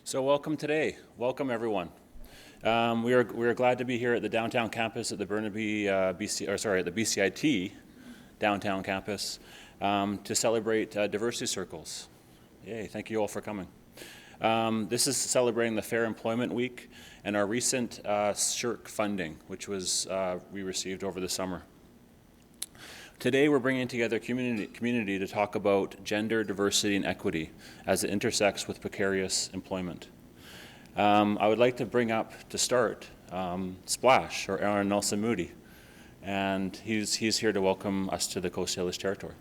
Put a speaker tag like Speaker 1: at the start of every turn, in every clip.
Speaker 1: So welcome today. Welcome everyone. We are glad to be here at the downtown campus at the Burnaby at the BCIT downtown campus to celebrate Diversity Circles. Yay! Thank you all for coming. This is celebrating the Fair Employment Week and our recent SSHRC funding, which was we received over the summer. Today we're bringing together community to talk about gender, diversity, and equity as it intersects with precarious employment. I would like to bring up, to start, Splash, or Aaron Nelson Moody, and he's here to welcome us to the Coast Salish territory.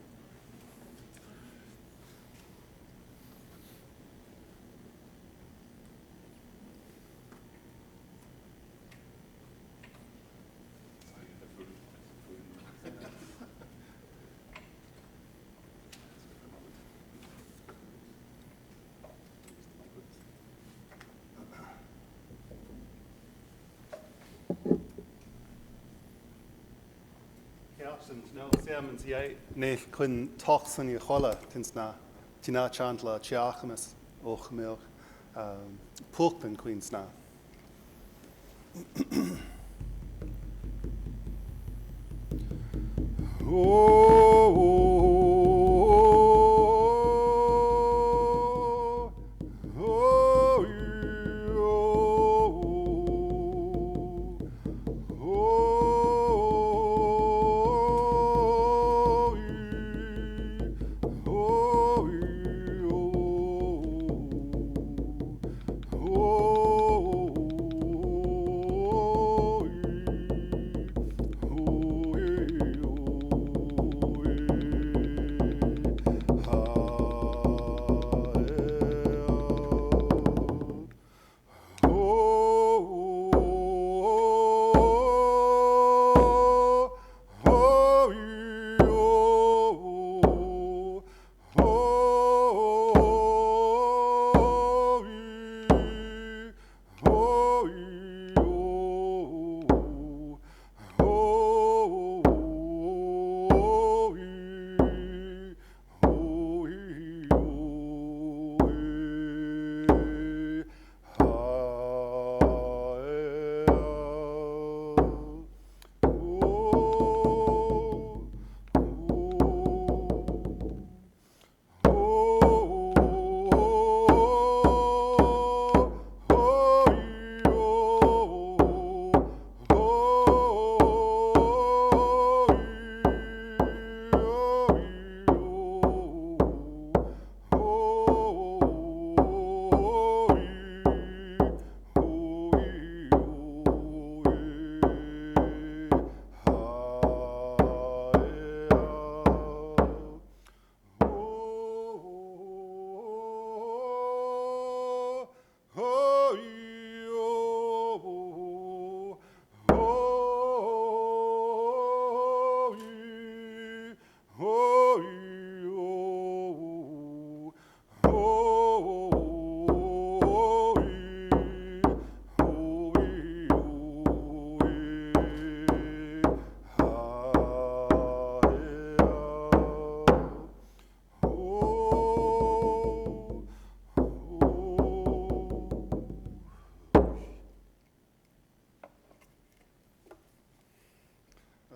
Speaker 2: No, Sam neef kun tochsan i chola tinsna tina chantla chiachamas och milk pulpen queensna.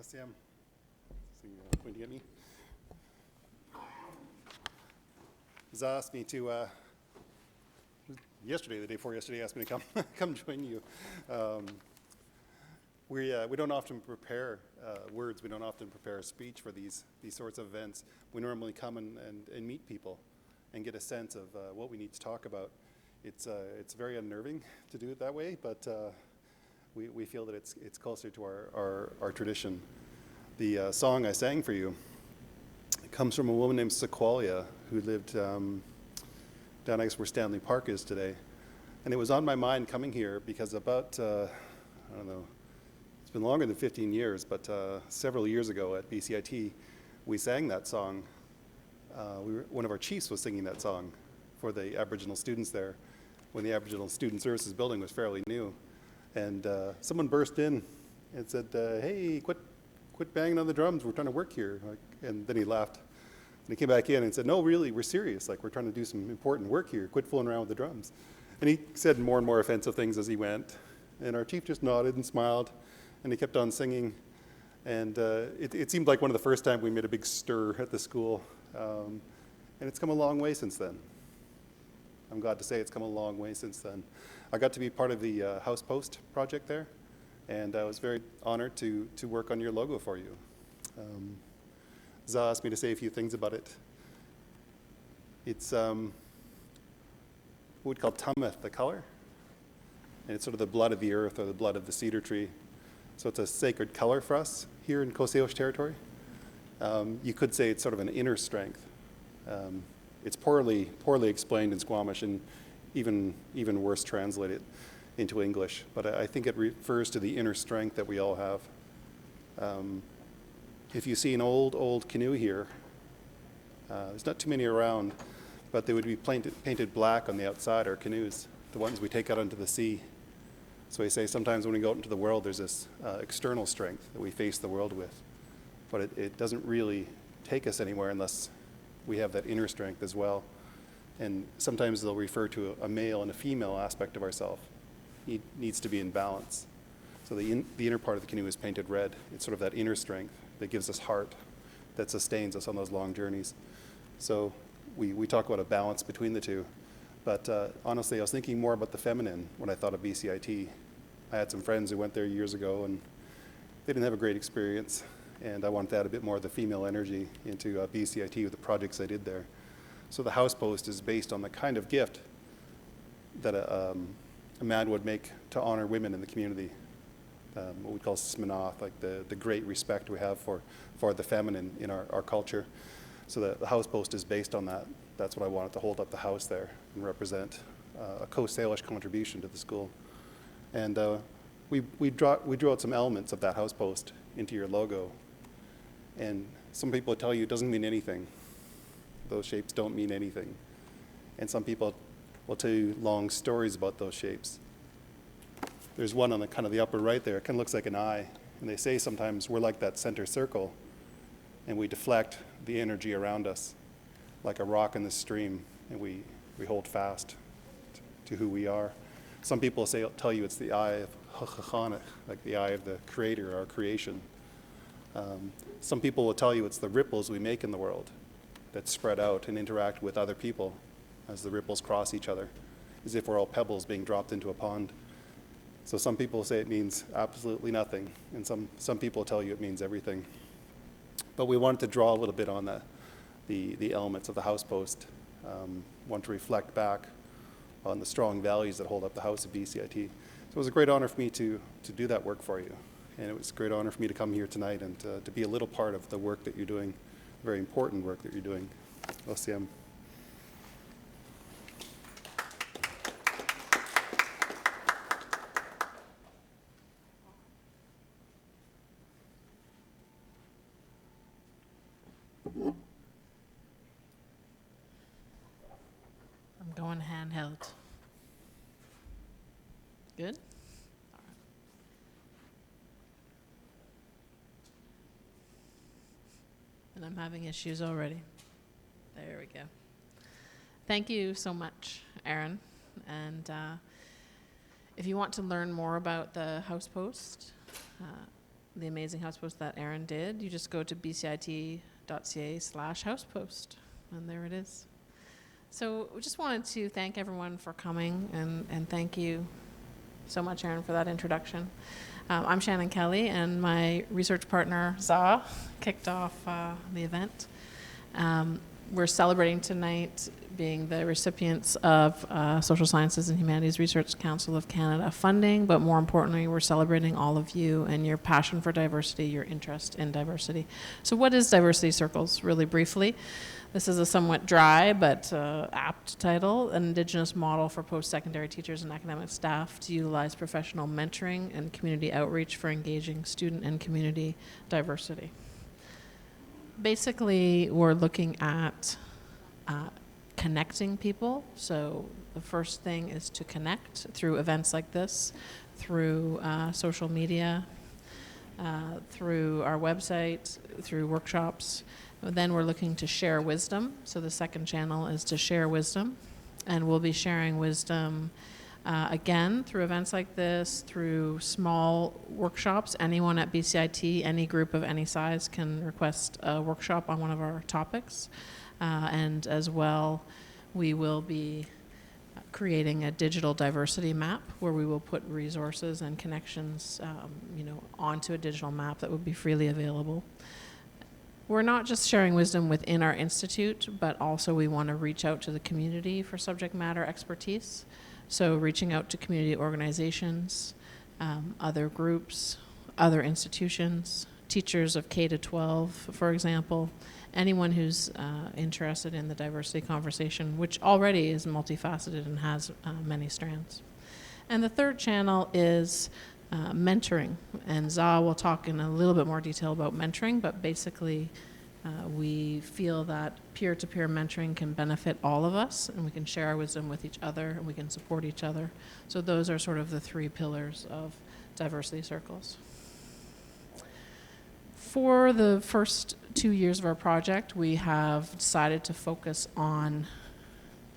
Speaker 2: Sam, so you're going to get me? He's asked me to, yesterday, the day before yesterday, asked me to come join you. We don't often prepare words, we don't often prepare a speech for these sorts of events. We normally come and meet people and get a sense of what we need to talk about. It's very unnerving to do it that way, but we feel that it's closer to our tradition. The song I sang for you, it comes from a woman named Sequoia who lived down, I guess, where Stanley Park is today. And it was on my mind coming here because about, I don't know, it's been longer than 15 years, but several years ago at BCIT, we sang that song. One of our chiefs was singing that song for the Aboriginal students there when the Aboriginal Student Services building was fairly new. And someone burst in and said, hey, quit banging on the drums, we're trying to work here. And then he laughed. And he came back in and said, no, really, we're serious. Like, we're trying to do some important work here. Quit fooling around with the drums. And he said more and more offensive things as he went. And our chief just nodded and smiled, and he kept on singing. And it seemed like one of the first times we made a big stir at the school. And it's come a long way since then. I'm glad to say it's come a long way since then. I got to be part of the House Post project there, and I was very honored to work on your logo for you. Za asked me to say a few things about it. It's what we'd call tumeth, the color. And it's sort of the blood of the earth or the blood of the cedar tree. So it's a sacred color for us here in Coast Salish territory. You could say it's sort of an inner strength. It's poorly explained in Squamish and even worse translated into English. But I think it refers to the inner strength that we all have. If you see an old canoe here, there's not too many around, but they would be painted black on the outside, our canoes, the ones we take out into the sea. So we say sometimes when we go out into the world, there's this external strength that we face the world with. But it doesn't really take us anywhere unless we have that inner strength as well. And sometimes they'll refer to a male and a female aspect of ourselves. It needs to be in balance. So the inner part of the canoe is painted red. It's sort of that inner strength that gives us heart, that sustains us on those long journeys. So we talk about a balance between the two. But honestly, I was thinking more about the feminine when I thought of BCIT. I had some friends who went there years ago, and they didn't have a great experience. And I wanted to add a bit more of the female energy into BCIT with the projects I did there. So the House Post is based on the kind of gift that a man would make to honor women in the community. What we call smanath, like the great respect we have for the feminine in our culture. So the House Post is based on that. That's what I wanted to hold up the house there and represent a Coast Salish contribution to the school. And we drew out some elements of that House Post into your logo. And some people tell you it doesn't mean anything. Those shapes don't mean anything. And some people will tell you long stories about those shapes. There's one on the kind of the upper right there. It kind of looks like an eye. And they say sometimes we're like that center circle, and we deflect the energy around us like a rock in the stream, and we hold fast to who we are. Some people tell you it's the eye of Hachachana, like the eye of the creator, our creation. Some people will tell you it's the ripples we make in the world that spread out and interact with other people as the ripples cross each other, as if we're all pebbles being dropped into a pond. So some people say it means absolutely nothing, and some people tell you it means everything. But we wanted to draw a little bit on the elements of the House Post, want to reflect back on the strong values that hold up the house of BCIT. So it was a great honor for me to do that work for you. And it was a great honor for me to come here tonight and to be a little part of the work that you're doing, very important work that you're doing. OCM.
Speaker 3: I'm going handheld. Good? And I'm having issues already. There we go. Thank you so much, Aaron. And if you want to learn more about the House Post, the amazing House Post that Aaron did, you just go to bcit.ca/housepost, and there it is. So we just wanted to thank everyone for coming, and thank you so much, Aaron, for that introduction. I'm Shannon Kelly, and my research partner, Za, kicked off the event. We're celebrating tonight being the recipients of Social Sciences and Humanities Research Council of Canada funding, but more importantly, we're celebrating all of you and your passion for diversity, your interest in diversity. So what is Diversity Circles, really briefly? This is a somewhat dry but apt title, an Indigenous model for post-secondary teachers and academic staff to utilize professional mentoring and community outreach for engaging student and community diversity. Basically, we're looking at connecting people. So the first thing is to connect through events like this, through social media, through our website, through workshops. Then we're looking to share wisdom. So the second channel is to share wisdom. And we'll be sharing wisdom Again, through events like this, through small workshops, anyone at BCIT, any group of any size can request a workshop on one of our topics. And as well, we will be creating a digital diversity map where we will put resources and connections, onto a digital map that would be freely available. We're not just sharing wisdom within our institute, but also we want to reach out to the community for subject matter expertise. So reaching out to community organizations, other groups, other institutions, teachers of K to 12, for example, anyone who's interested in the diversity conversation, which already is multifaceted and has many strands. And the third channel is mentoring. And Za will talk in a little bit more detail about mentoring, but basically we feel that peer-to-peer mentoring can benefit all of us, and we can share our wisdom with each other, and we can support each other. So those are sort of the three pillars of diversity circles. For the first 2 years of our project, we have decided to focus on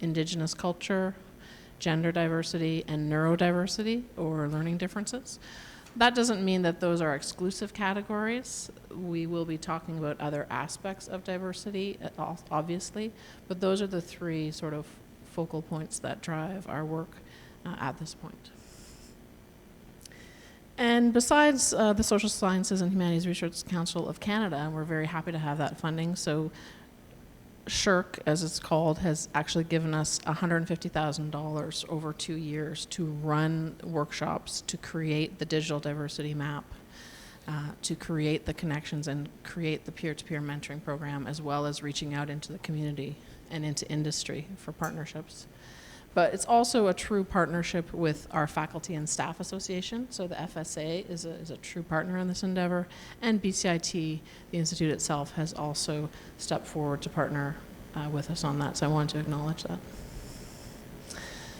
Speaker 3: Indigenous culture, gender diversity, and neurodiversity, or learning differences. That doesn't mean that those are exclusive categories. We will be talking about other aspects of diversity, obviously, but those are the three sort of focal points that drive our work at this point. And besides the Social Sciences and Humanities Research Council of Canada, and we're very happy to have that funding, so SSHRC, as it's called, has actually given us $150,000 over 2 years to run workshops, to create the digital diversity map, to create the connections and create the peer-to-peer mentoring program, as well as reaching out into the community and into industry for partnerships. But it's also a true partnership with our Faculty and Staff Association. So the FSA is a true partner in this endeavor. And BCIT, the institute itself, has also stepped forward to partner with us on that. So I wanted to acknowledge that.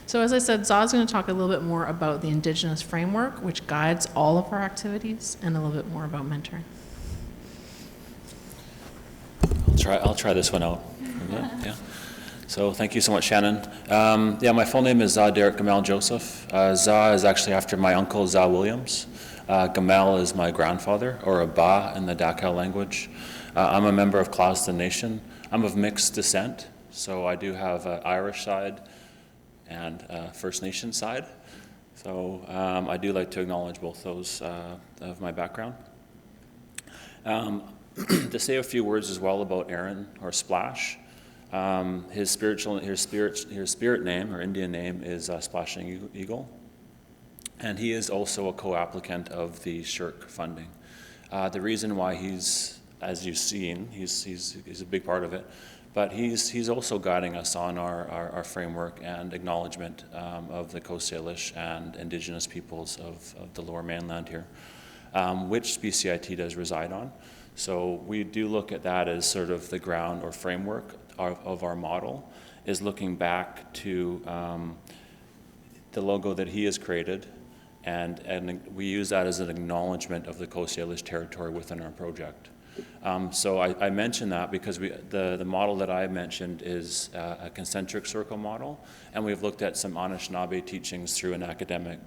Speaker 3: So as I said, Za's going to talk a little bit more about the Indigenous framework, which guides all of our activities, and a little bit more about mentoring.
Speaker 1: I'll try this one out. Yeah. So thank you so much, Shannon. My full name is Za Derek Gamal Joseph. Za is actually after my uncle, Za Williams. Gamal is my grandfather, or Aba in the Dachau language. I'm a member of Clauston Nation. I'm of mixed descent, so I do have an Irish side and a First Nation side. So I do like to acknowledge both those of my background. To say a few words as well about Aaron, or Splash. His spirit name, or Indian name, is Splashing Eagle, and he is also a co-applicant of the SSHRC funding. The reason why he's, as you've seen, he's a big part of it, but he's also guiding us on our framework and acknowledgement of the Coast Salish and Indigenous peoples of the Lower Mainland here, which BCIT does reside on. So we do look at that as sort of the ground or framework of our model, is looking back to the logo that he has created, and we use that as an acknowledgement of the Coast Salish territory within our project. So I mention that because the model that I mentioned is a concentric circle model, and we've looked at some Anishinaabe teachings through an academic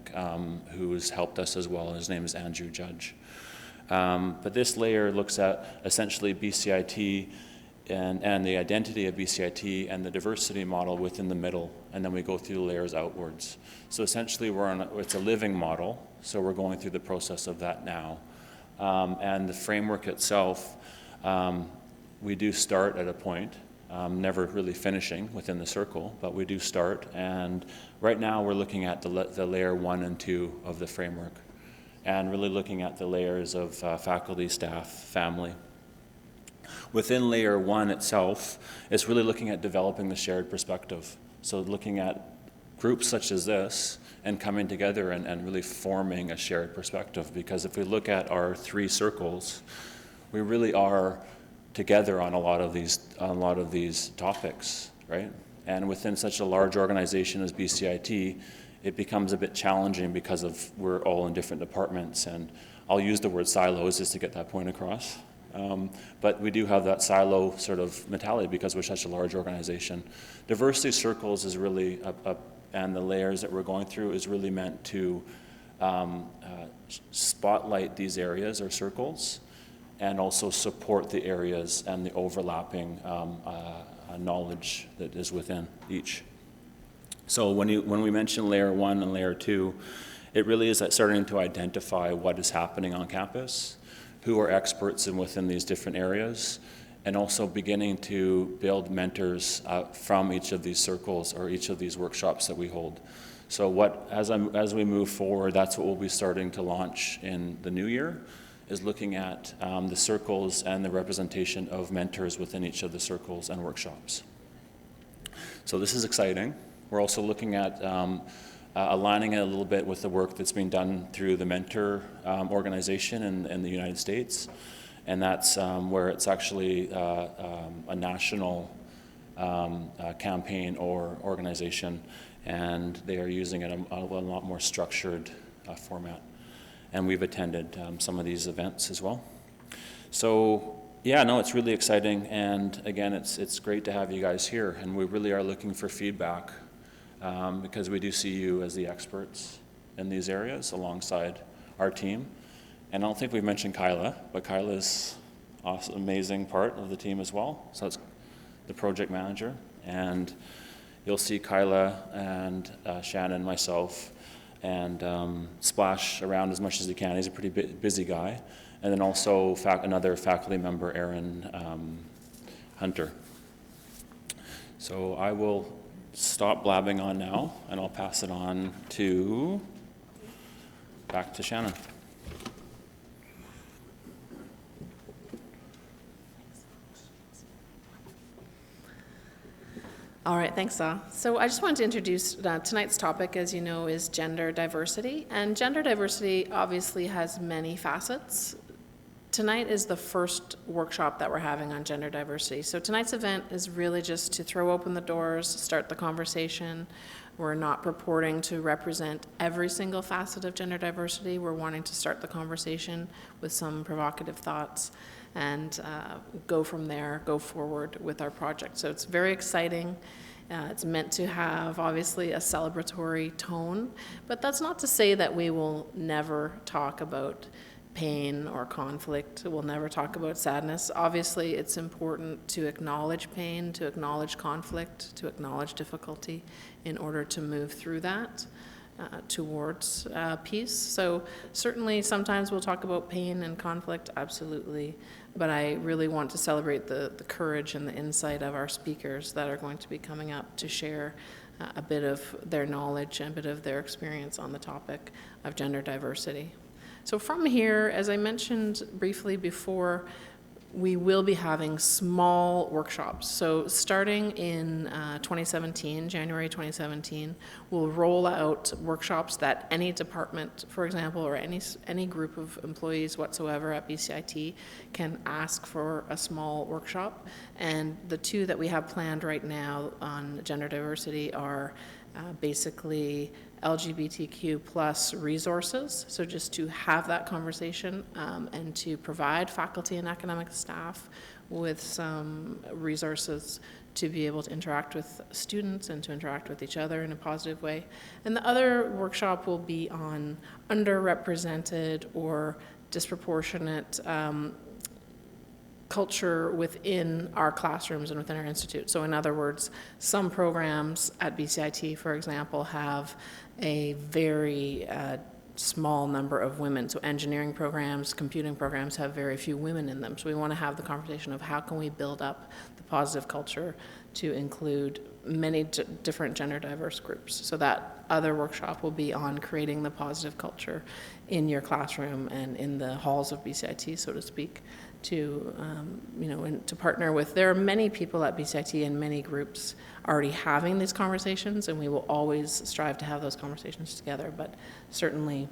Speaker 1: who's helped us as well. His name is Andrew Judge. But this layer looks at essentially BCIT and the identity of BCIT and the diversity model within the middle, and then we go through the layers outwards. So essentially it's a living model, so we're going through the process of that now. And the framework itself, we do start at a point, never really finishing within the circle, but we do start, and right now we're looking at the layer 1 and 2 of the framework, and really looking at the layers of faculty, staff, family. Within layer 1 itself, it's really looking at developing the shared perspective. So looking at groups such as this and coming together and really forming a shared perspective. Because if we look at our 3 circles, we really are together on a lot of these topics, right? And within such a large organization as BCIT, it becomes a bit challenging because we're all in different departments, and I'll use the word silos just to get that point across. But we do have that silo sort of mentality because we're such a large organization. Diversity circles is really and the layers that we're going through is really meant to spotlight these areas or circles, and also support the areas and the overlapping knowledge that is within each. So when we mention layer 1 and layer 2, it really is that starting to identify what is happening on campus, who are experts within these different areas, and also beginning to build mentors from each of these circles or each of these workshops that we hold. So as we move forward, that's what we'll be starting to launch in the new year, is looking at the circles and the representation of mentors within each of the circles and workshops. So this is exciting. We're also looking at aligning it a little bit with the work that's being done through the Mentor organization in the United States. And that's where it's actually a national campaign or organization, and they are using it in a lot more structured format. And we've attended some of these events as well. So yeah, no, it's really exciting, and again, it's great to have you guys here, and we really are looking for feedback because we do see you as the experts in these areas alongside our team. And I don't think we've mentioned Kyla, but Kyla's awesome, amazing part of the team as well. So that's the project manager, and you'll see Kyla and Shannon, myself, and Splash around as much as he can. He's a pretty busy guy. And then also another faculty member, Aaron Hunter. So I will stop blabbing on now, and I'll pass it on back to Shannon.
Speaker 3: All right, thanks, Saw. So I just wanted to introduce tonight's topic, as you know, is gender diversity. And gender diversity obviously has many facets. Tonight is the first workshop that we're having on gender diversity. So tonight's event is really just to throw open the doors, start the conversation. We're not purporting to represent every single facet of gender diversity. We're wanting to start the conversation with some provocative thoughts and go from there, go forward with our project. So it's very exciting. It's meant to have, obviously, a celebratory tone, but that's not to say that we will never talk about pain or conflict. We'll never talk about sadness. Obviously, it's important to acknowledge pain, to acknowledge conflict, to acknowledge difficulty in order to move through that towards peace. So certainly sometimes we'll talk about pain and conflict, absolutely, but I really want to celebrate the courage and the insight of our speakers that are going to be coming up to share a bit of their knowledge and a bit of their experience on the topic of gender diversity. So from here, as I mentioned briefly before, we will be having small workshops. So starting in 2017, January 2017, we'll roll out workshops that any department, for example, or any group of employees whatsoever at BCIT can ask for a small workshop. And the two that we have planned right now on gender diversity are basically LGBTQ plus resources, so just to have that conversation and to provide faculty and academic staff with some resources to be able to interact with students and to interact with each other in a positive way. And the other workshop will be on underrepresented or disproportionate culture within our classrooms and within our institute. So in other words, some programs at BCIT, for example, have a very small number of women. So engineering programs, computing programs have very few women in them. So we want to have the conversation of how can we build up the positive culture to include many different gender diverse groups. So that other workshop will be on creating the positive culture in your classroom and in the halls of BCIT, so to speak, to and to partner with. There are many people at BCIT and many groups already having these conversations, and we will always strive to have those conversations together, but certainly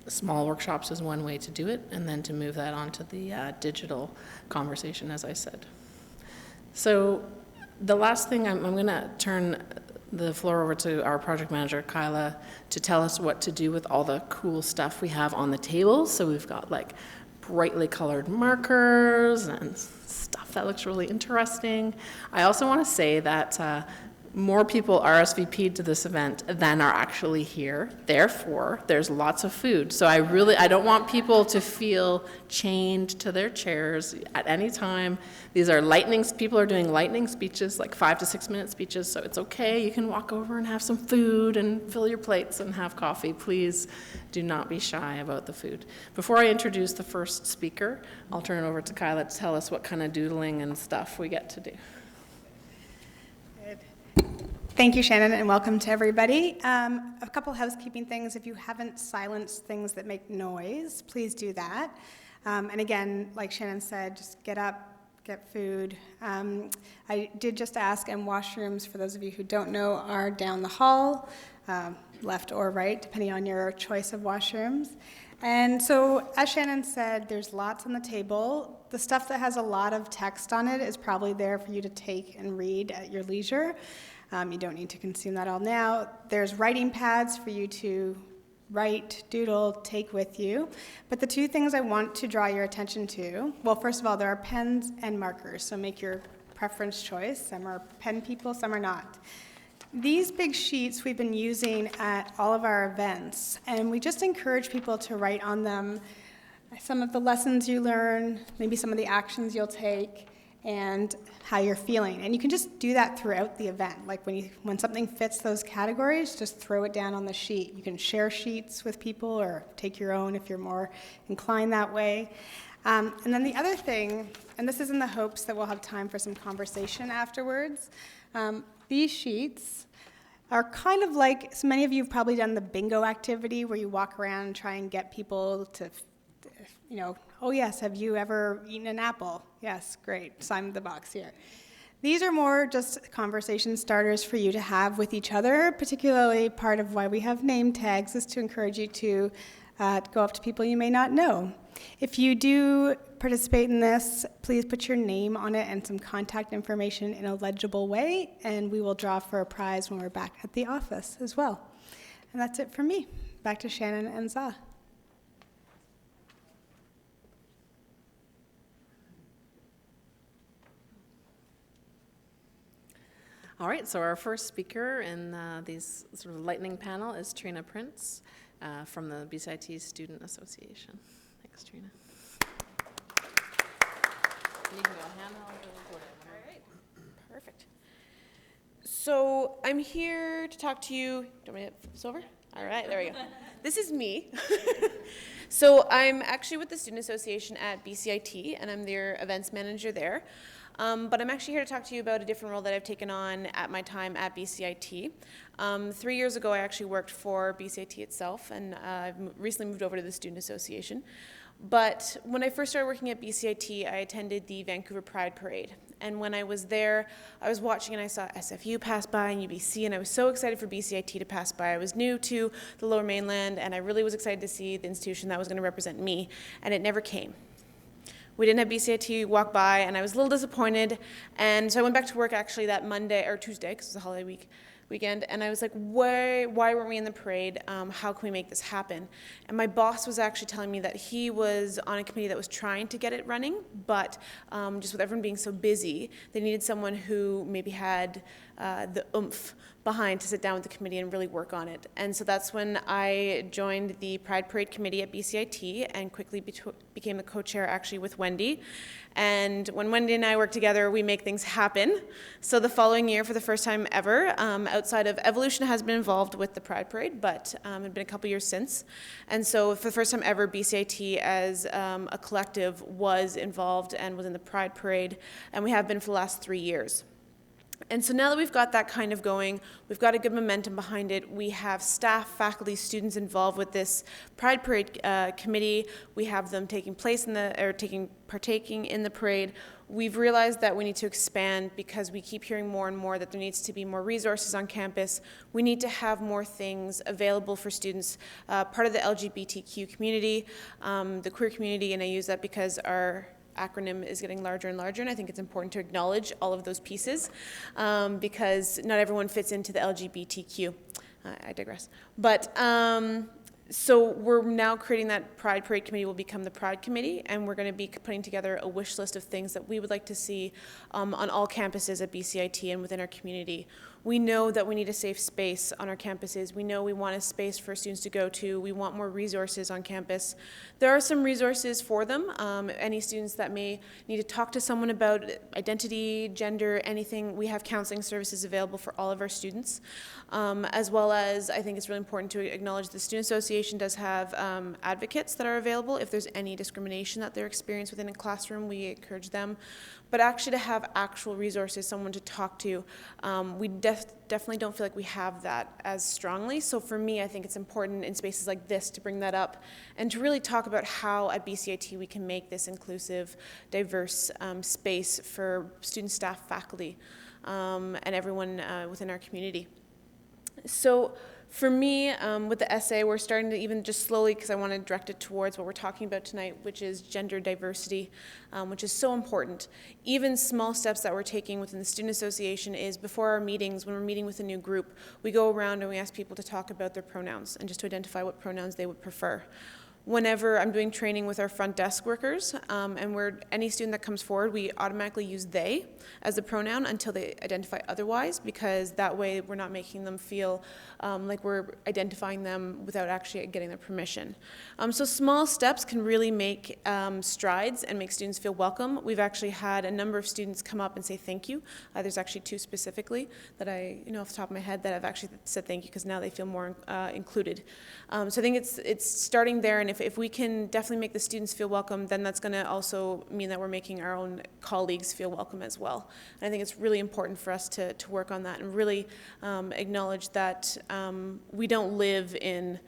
Speaker 3: small workshops is one way to do it, and then to move that onto the digital conversation, as I said. So the last thing, I'm going to turn the floor over to our project manager, Kyla, to tell us what to do with all the cool stuff we have on the table. So we've got like brightly colored markers and stuff that looks really interesting. I also want to say that more people RSVP'd to this event than are actually here. Therefore, there's lots of food. So I don't want people to feel chained to their chairs at any time. These are people are doing lightning speeches, like 5 to 6 minute speeches, so it's okay. You can walk over and have some food and fill your plates and have coffee. Please do not be shy about the food. Before I introduce the first speaker, I'll turn it over to Kyla to tell us what kind of doodling and stuff we get to do.
Speaker 4: Thank you, Shannon, and welcome to everybody. A couple housekeeping things. If you haven't silenced things that make noise, please do that. And again, like Shannon said, just get up, get food. I did just ask, and washrooms, for those of you who don't know, are down the hall, left or right, depending on your choice of washrooms. And so, as Shannon said, there's lots on the table. The stuff that has a lot of text on it is probably there for you to take and read at your leisure. You don't need to consume that all now. There's writing pads for you to write, doodle, take with you. But the two things I want to draw your attention to, well, first of all, there are pens and markers, so make your preference choice. Some are pen people, some are not. These big sheets we've been using at all of our events, and we just encourage people to write on them some of the lessons you learn, maybe some of the actions you'll take, and how you're feeling. And you can just do that throughout the event. Like when something fits those categories, just throw it down on the sheet. You can share sheets with people or take your own if you're more inclined that way. And then the other thing, and this is in the hopes that we'll have time for some conversation afterwards, these sheets are kind of like, so many of you have probably done the bingo activity where you walk around and try and get people to, oh yes, have you ever eaten an apple? Yes, great, sign the box here. These are more just conversation starters for you to have with each other, particularly part of why we have name tags is to encourage you to go up to people you may not know. If you do participate in this, please put your name on it and some contact information in a legible way, and we will draw for a prize when we're back at the office as well. And that's it from me. Back to Shannon and Zah.
Speaker 3: All right, so our first speaker in these sort of lightning panel is Trina Prince from the BCIT Student Association. Thanks, Trina. You can go handheld or recorder.
Speaker 5: All right, perfect. So I'm here to talk to you. Do you want me to flip this over? All right, there we go. This is me. So I'm actually with the Student Association at BCIT, and I'm their events manager there. But I'm actually here to talk to you about a different role that I've taken on at my time at BCIT. 3 years ago, I actually worked for BCIT itself, and I've recently moved over to the Student Association. But when I first started working at BCIT, I attended the Vancouver Pride Parade. And when I was there, I was watching and I saw SFU pass by and UBC, and I was so excited for BCIT to pass by. I was new to the Lower Mainland, and I really was excited to see the institution that was going to represent me, and it never came. We didn't have BCIT walk by, and I was a little disappointed. And so I went back to work actually that Monday, or Tuesday, because it was a holiday weekend, and I was like, why weren't we in the parade? How can we make this happen? And my boss was actually telling me that he was on a committee that was trying to get it running, but just with everyone being so busy, they needed someone who maybe had the oomph behind to sit down with the committee and really work on it. And so that's when I joined the Pride Parade Committee at BCIT and quickly became the co-chair actually with Wendy. And when Wendy and I work together, we make things happen. So the following year, for the first time ever, outside of Evolution has been involved with the Pride Parade, but it had been a couple years since. And so for the first time ever, BCIT as a collective was involved and was in the Pride Parade, and we have been for the last 3 years. And so now that we've got that kind of going, we've got a good momentum behind it. We have staff, faculty, students involved with this Pride Parade committee. We have them partaking in the parade. We've realized that we need to expand because we keep hearing more and more that there needs to be more resources on campus. We need to have more things available for students, part of the LGBTQ community, the queer community, and I use that because our acronym is getting larger and larger, and I think it's important to acknowledge all of those pieces because not everyone fits into the LGBTQ. I digress. But so we're now creating that Pride Parade Committee will become the Pride Committee, and we're going to be putting together a wish list of things that we would like to see on all campuses at BCIT and within our community. We know that we need a safe space on our campuses. We know we want a space for students to go to. We want more resources on campus. There are some resources for them. Any students that may need to talk to someone about identity, gender, anything, we have counseling services available for all of our students. As well as, I think it's really important to acknowledge the Student Association does have advocates that are available. If there's any discrimination that they're experiencing within a classroom, we encourage them. But actually to have actual resources, someone to talk to, we definitely don't feel like we have that as strongly. So for me, I think it's important in spaces like this to bring that up and to really talk about how at BCIT we can make this inclusive, diverse space for students, staff, faculty, and everyone within our community. So for me, with the essay, we're starting to even just slowly, because I want to direct it towards what we're talking about tonight, which is gender diversity, which is so important. Even small steps that we're taking within the Student Association is before our meetings, when we're meeting with a new group, we go around and we ask people to talk about their pronouns and just to identify what pronouns they would prefer. Whenever I'm doing training with our front desk workers, and any student that comes forward, we automatically use they as a pronoun until they identify otherwise, because that way we're not making them feel like we're identifying them without actually getting their permission. So small steps can really make strides and make students feel welcome. We've actually had a number of students come up and say thank you. There's actually 2 specifically that I, off the top of my head, that have actually said thank you because now they feel more included. So I think it's starting there, and if we can definitely make the students feel welcome, then that's going to also mean that we're making our own colleagues feel welcome as well. And I think it's really important for us to work on that and really acknowledge that we don't live in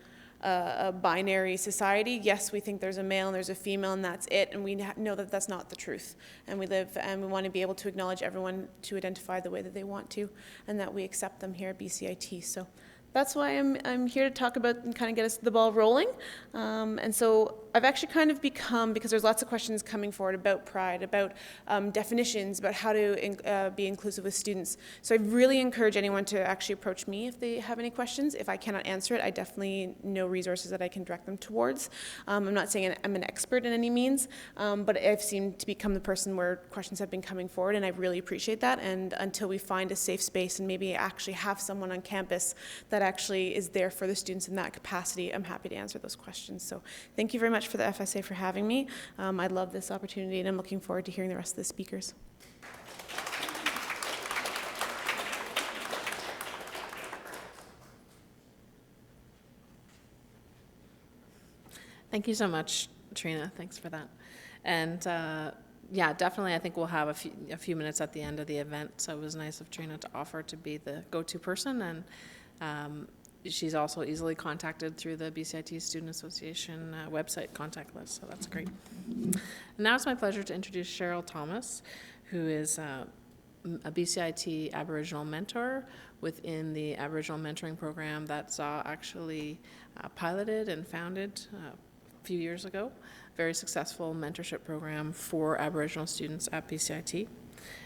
Speaker 5: a binary society. Yes, we think there's a male and there's a female and that's it, and we know that that's not the truth. And we want to be able to acknowledge everyone to identify the way that they want to, and that we accept them here at BCIT. So that's why I'm here to talk about and kind of get us the ball rolling. And so I've actually kind of become, because there's lots of questions coming forward about pride, about definitions, about how to be inclusive with students. So I really encourage anyone to actually approach me if they have any questions. If I cannot answer it, I definitely know resources that I can direct them towards. I'm not saying I'm an expert in any means, but I've seemed to become the person where questions have been coming forward, and I really appreciate that. And until we find a safe space and maybe actually have someone on campus that actually is there for the students in that capacity, I'm happy to answer those questions. So thank you very much for the FSA for having me. I love this opportunity, and I'm looking forward to hearing the rest of the speakers.
Speaker 3: Thank you so much, Trina. Thanks for that. And yeah, definitely, I think we'll have a few minutes at the end of the event. So it was nice of Trina to offer to be the go-to person, and she's also easily contacted through the BCIT Student Association website contact list, so that's great. Now it's my pleasure to introduce Cheryl Thomas, who is a BCIT Aboriginal mentor within the Aboriginal mentoring program that ZA actually piloted and founded a few years ago. Very successful mentorship program for Aboriginal students at BCIT.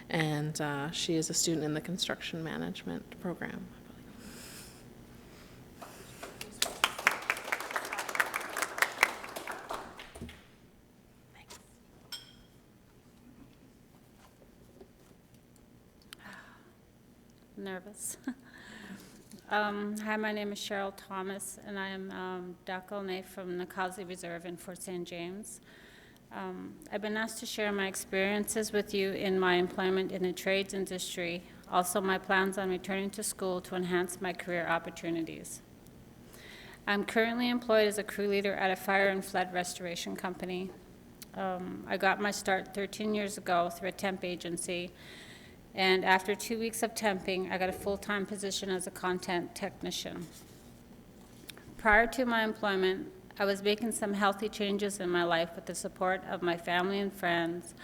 Speaker 3: And she is a student in the construction management program.
Speaker 6: Nervous. Hi, my name is Cheryl Thomas, and I am Duncan from Nakazi Reserve in Fort St. James. I've been asked to share my experiences with you in my employment in the trades industry, also my plans on returning to school to enhance my career opportunities. I'm currently employed as a crew leader at a fire and flood restoration company. I got my start 13 years ago through a temp agency. And after 2 weeks of temping, I got a full-time position as a content technician. Prior to my employment, I was making some healthy changes in my life with the support of my family and friends.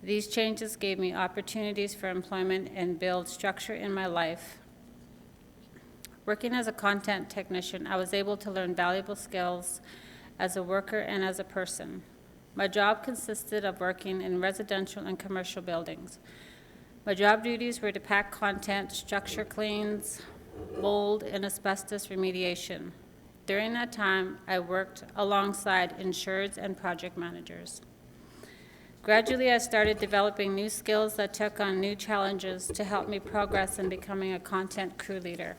Speaker 6: These changes gave me opportunities for employment and build structure in my life. Working as a content technician, I was able to learn valuable skills as a worker and as a person. My job consisted of working in residential and commercial buildings. My job duties were to pack content, structure cleans, mold, and asbestos remediation. During that time, I worked alongside insureds and project managers. Gradually, I started developing new skills that took on new challenges to help me progress in becoming a content crew leader.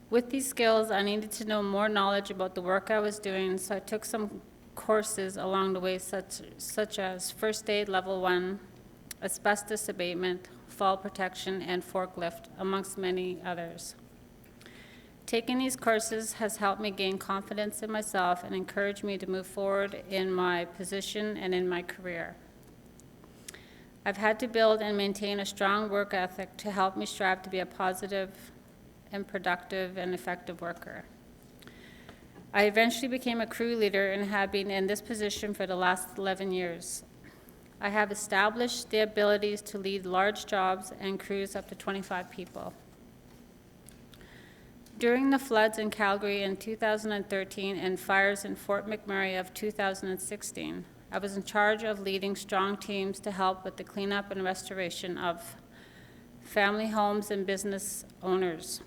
Speaker 6: With these skills, I needed to know more knowledge about the work I was doing, so I took some courses along the way, such as First Aid Level 1, Asbestos Abatement, Fall Protection, and Forklift, amongst many others. Taking these courses has helped me gain confidence in myself and encouraged me to move forward in my position and in my career. I've had to build and maintain a strong work ethic to help me strive to be a positive and productive and effective worker. I eventually became a crew leader and have been in this position for the last 11 years. I have established the abilities to lead large jobs and crews up to 25 people. During the floods in Calgary in 2013 and fires in Fort McMurray of 2016, I was in charge of leading strong teams to help with the cleanup and restoration of family homes and business owners.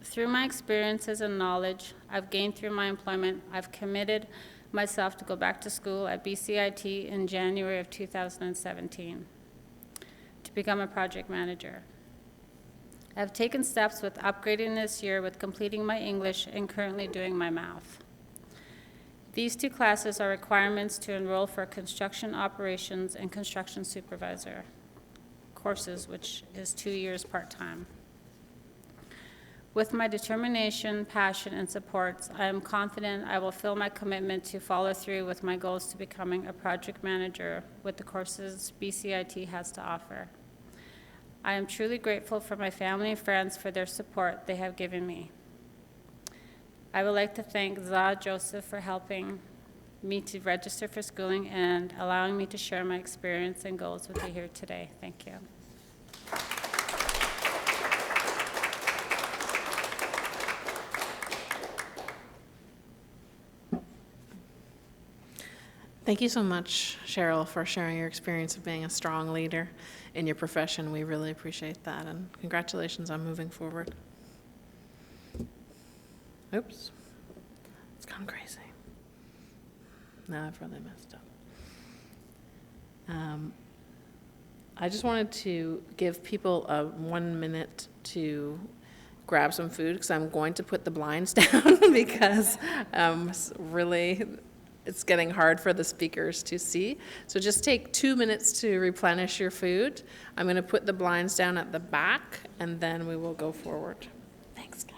Speaker 6: Through my experiences and knowledge I've gained through my employment, I've committed myself to go back to school at BCIT in January of 2017 to become a project manager. I've taken steps with upgrading this year with completing my English and currently doing my math. These two classes are requirements to enroll for construction operations and construction supervisor courses, which is 2 years part-time. With my determination, passion, and supports, I am confident I will fill my commitment to follow through with my goals to becoming a project manager with the courses BCIT has to offer. I am truly grateful for my family and friends for their support they have given me. I would like to thank Joseph for helping me to register for schooling and allowing me to share my experience and goals with you here today. Thank you.
Speaker 3: Thank you so much, Cheryl, for sharing your experience of being a strong leader in your profession. We really appreciate that, and congratulations on moving forward. Oops, it's gone crazy. Now I've really messed up. I just wanted to give people 1 minute to grab some food, because I'm going to put the blinds down because really it's getting hard for the speakers to see. So just take 2 minutes to replenish your food. I'm going to put the blinds down at the back, and then we will go forward. Thanks, guys.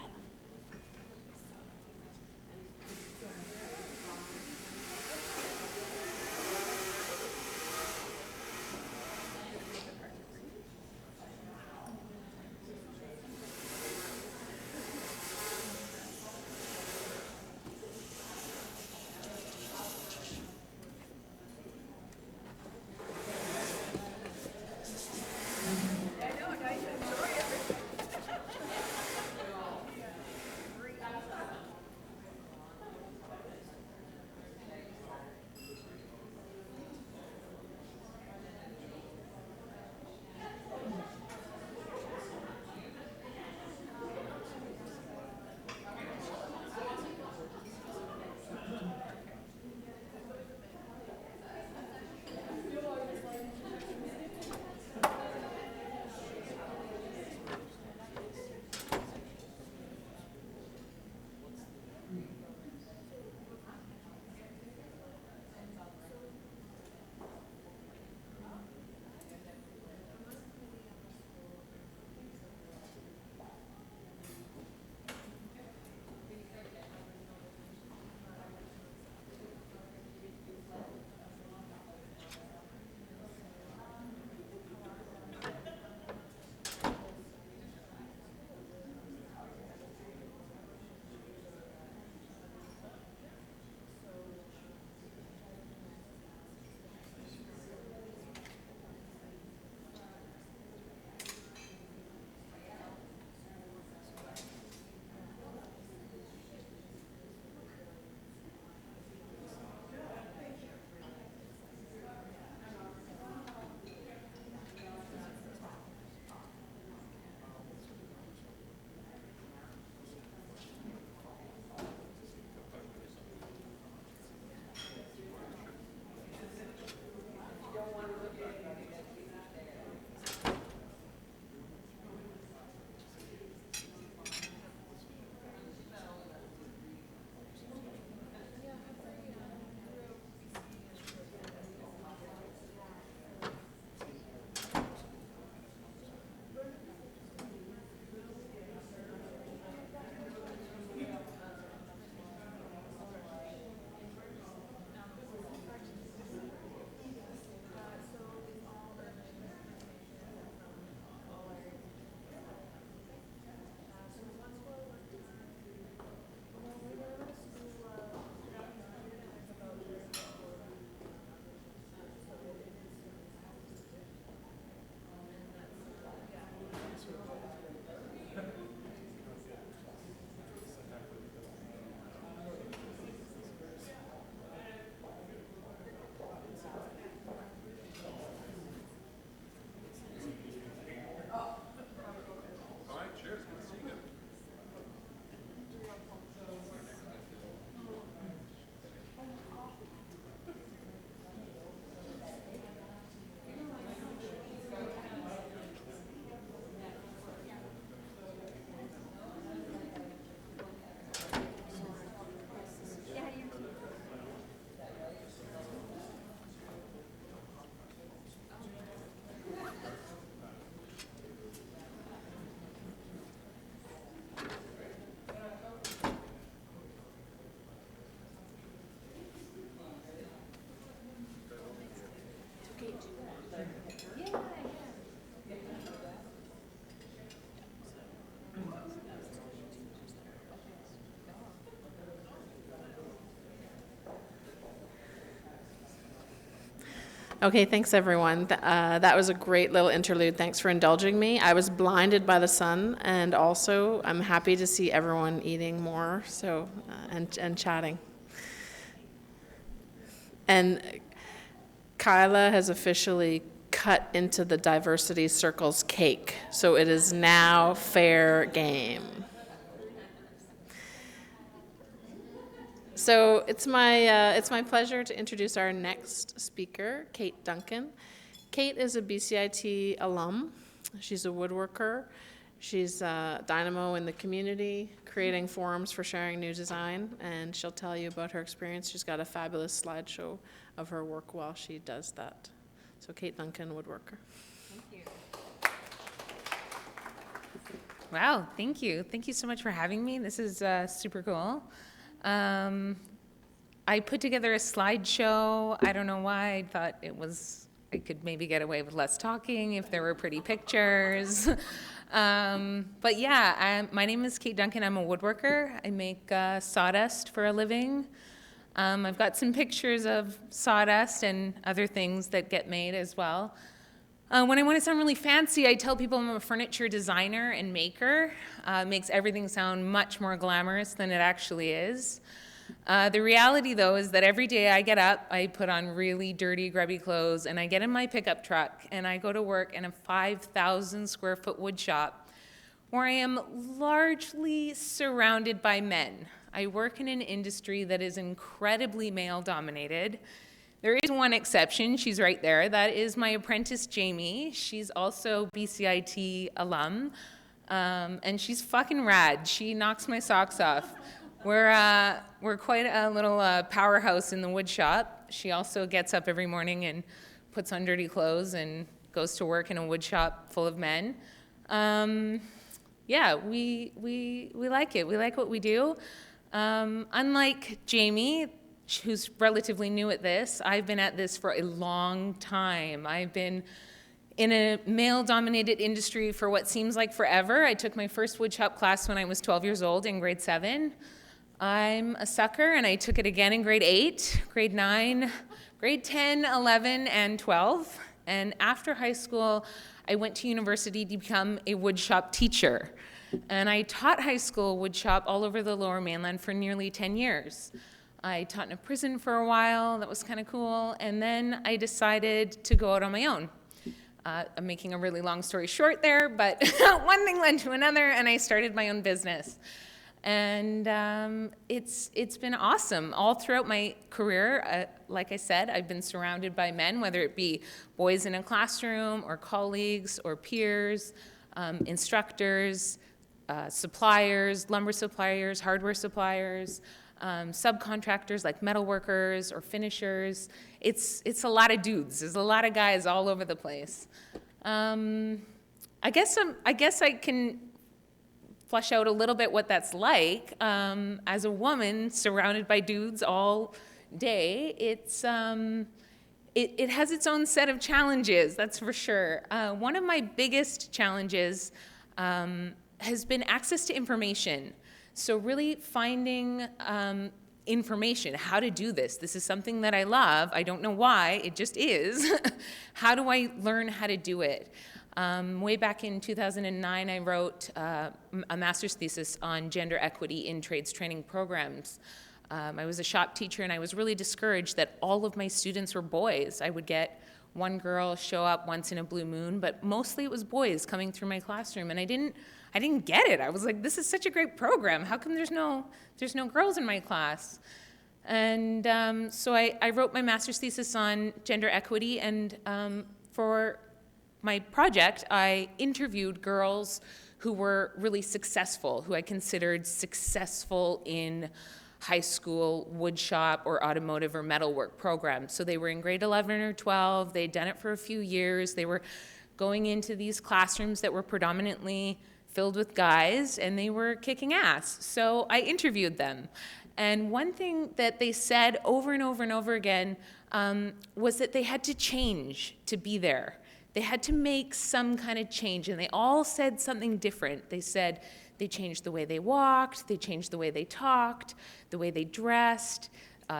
Speaker 3: Okay, thanks everyone. That was a great little interlude. Thanks for indulging me. I was blinded by the sun, and also I'm happy to see everyone eating more, so and chatting. And Kyla has officially cut into the diversity circle's cake, so it is now fair game. So it's my pleasure to introduce our next speaker, Kate Duncan. Kate is a BCIT alum. She's a woodworker. She's a dynamo in the community, creating forums for sharing new design, and she'll tell you about her experience. She's got a fabulous slideshow of her work while she does that. So Kate Duncan, woodworker.
Speaker 7: Thank you. Wow, thank you. Thank you so much for having me. This is super cool. I put together a slideshow. I don't know why. I thought I could maybe get away with less talking if there were pretty pictures. But yeah, my name is Kate Duncan. I'm a woodworker. I make sawdust for a living. I've got some pictures of sawdust and other things that get made as well. When I want to sound really fancy, I tell people I'm a furniture designer and maker. Makes everything sound much more glamorous than it actually is. The reality, though, is that every day I get up, I put on really dirty, grubby clothes, and I get in my pickup truck, and I go to work in a 5,000 square foot wood shop where I am largely surrounded by men. I work in an industry that is incredibly male-dominated. There is one exception. She's right there. That is my apprentice, Jamie. She's also BCIT alum, and she's fucking rad. She knocks my socks off. We're quite a little powerhouse in the wood shop. She also gets up every morning and puts on dirty clothes and goes to work in a wood shop full of men. Yeah, we like it. We like what we do. Unlike Jamie, who's relatively new at this, I've been at this for a long time. I've been in a male-dominated industry for what seems like forever. I took my first woodshop class when I was 12 years old in grade 7. I'm a sucker, and I took it again in grade 8, grade 9, grade 10, 11, and 12. And after high school, I went to university to become a woodshop teacher. And I taught high school woodshop all over the Lower Mainland for nearly 10 years. I taught in a prison for a while. That was kind of cool. And then I decided to go out on my own. I'm making a really long story short there, but one thing led to another, and I started my own business. And it's been awesome. All throughout my career, like I said, I've been surrounded by men, whether it be boys in a classroom or colleagues or peers, instructors, suppliers, lumber suppliers, hardware suppliers, subcontractors like metal workers or finishers. It's a lot of dudes. There's a lot of guys all over the place. I guess I can flesh out a little bit what that's like. As a woman surrounded by dudes all day, it has its own set of challenges, that's for sure. One of my biggest challenges has been access to information. So really finding information, how to do this. This is something that I love. I don't know why, it just is. How do I learn how to do it? Way back in 2009, I wrote a master's thesis on gender equity in trades training programs. I was a shop teacher, and I was really discouraged that all of my students were boys. I would get one girl show up once in a blue moon, but mostly it was boys coming through my classroom, and I didn't get it. I was like, this is such a great program. How come there's no girls in my class? And so I wrote my master's thesis on gender equity, and for my project, I interviewed girls who were really successful, who I considered successful in high school woodshop or automotive or metalwork programs. So they were in grade 11 or 12. They'd done it for a few years. They were going into these classrooms that were predominantly filled with guys, and they were kicking ass. So I interviewed them. And one thing that they said over and over and over again was that they had to change to be there. They had to make some kind of change, and they all said something different. They said they changed the way they walked, they changed the way they talked, the way they dressed,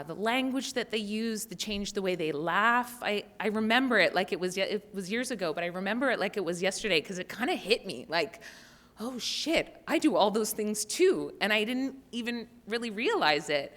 Speaker 7: the language that they used, they changed the way they laugh. I remember it like it was years ago, but I remember it like it was yesterday because it kind of hit me like, oh shit, I do all those things too, and I didn't even really realize it.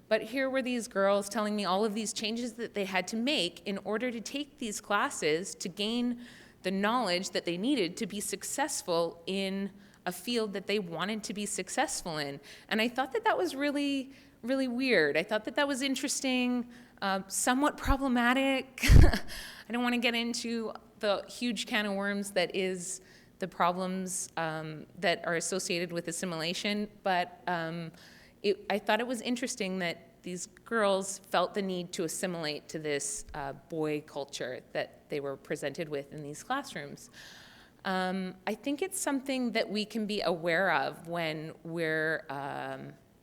Speaker 7: But here were these girls telling me all of these changes that they had to make in order to take these classes to gain the knowledge that they needed to be successful in a field that they wanted to be successful in. And I thought that that was really, really weird. I thought that that was interesting, somewhat problematic. I don't want to get into the huge can of worms that is the problems that are associated with assimilation, but I thought it was interesting that these girls felt the need to assimilate to this boy culture that they were presented with in these classrooms. I think it's something that we can be aware of when we're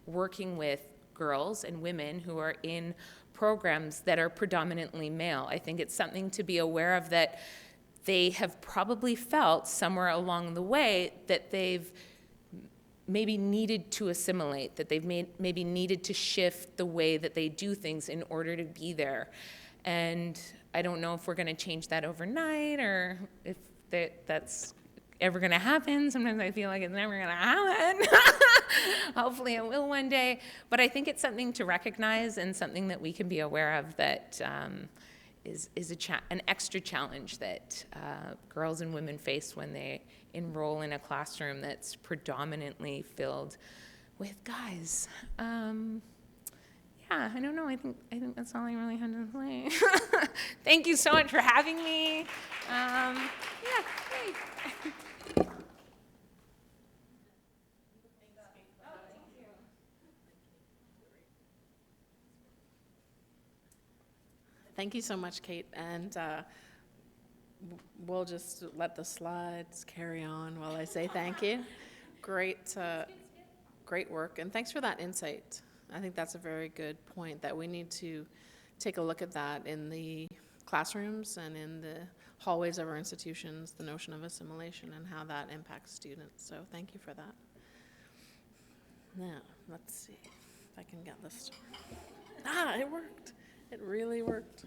Speaker 7: working with girls and women who are in programs that are predominantly male. I think it's something to be aware of, that they have probably felt somewhere along the way that they've maybe needed to assimilate, that they've maybe needed to shift the way that they do things in order to be there. And I don't know if we're going to change that overnight or if that's ever going to happen. Sometimes I feel like it's never going to happen. Hopefully it will one day. But I think it's something to recognize and something that we can be aware of, that is an extra challenge that girls and women face when they enroll in a classroom that's predominantly filled with guys. Yeah, I don't know. I think that's all I really had to say. Thank you so much for having me. Yeah, great.
Speaker 3: Thank you so much, Kate, and we'll just let the slides carry on while I say thank you. Great work, and thanks for that insight. I think that's a very good point, that we need to take a look at that in the classrooms and in the hallways of our institutions, the notion of assimilation and how that impacts students. So thank you for that. Now, let's see if I can get this started. It worked. It really worked.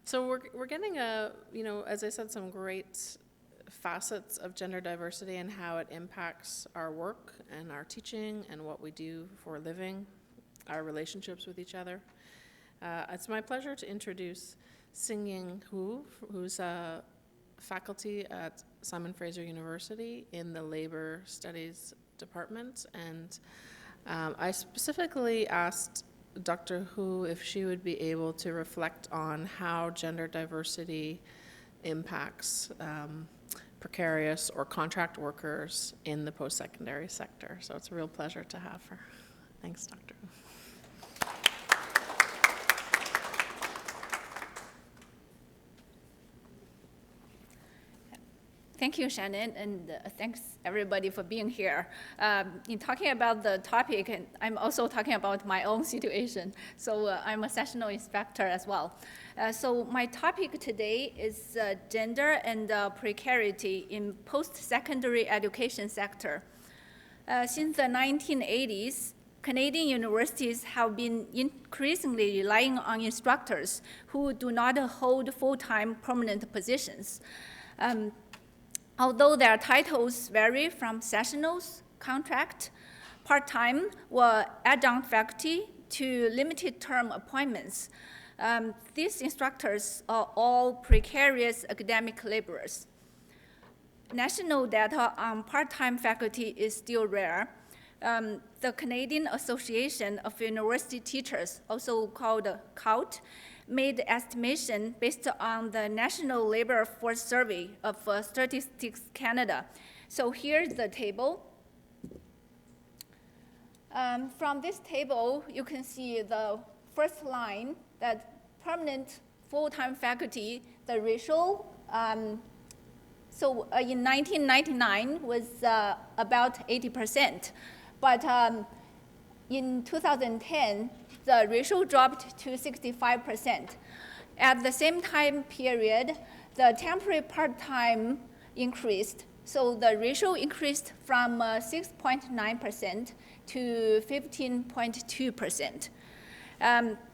Speaker 3: So we're getting as I said, some great facets of gender diversity and how it impacts our work and our teaching and what we do for a living, our relationships with each other. It's my pleasure to introduce Xinying, who's a faculty at Simon Fraser University in the Labor Studies Department. And I specifically asked Dr. Hu if she would be able to reflect on how gender diversity impacts precarious or contract workers in the post-secondary sector. So it's a real pleasure to have her. Thanks, Dr. Hu.
Speaker 8: Thank you, Shannon, and thanks everybody for being here. In talking about the topic, and I'm also talking about my own situation. So I'm a sessional inspector as well. So my topic today is gender and precarity in post-secondary education sector. Since the 1980s, Canadian universities have been increasingly relying on instructors who do not hold full-time permanent positions. Although their titles vary from sessionals, contract, part-time, or adjunct faculty to limited-term appointments, these instructors are all precarious academic laborers. National data on part-time faculty is still rare. The Canadian Association of University Teachers, also called CAUT, made estimation based on the National Labor Force Survey of Statistics Canada. So here's the table. From this table, you can see the first line, that permanent full-time faculty, the ratio So in 1999 was about 80%, but in 2010, the ratio dropped to 65%. At the same time period, the temporary part-time increased. So the ratio increased from 6.9% to 15.2%.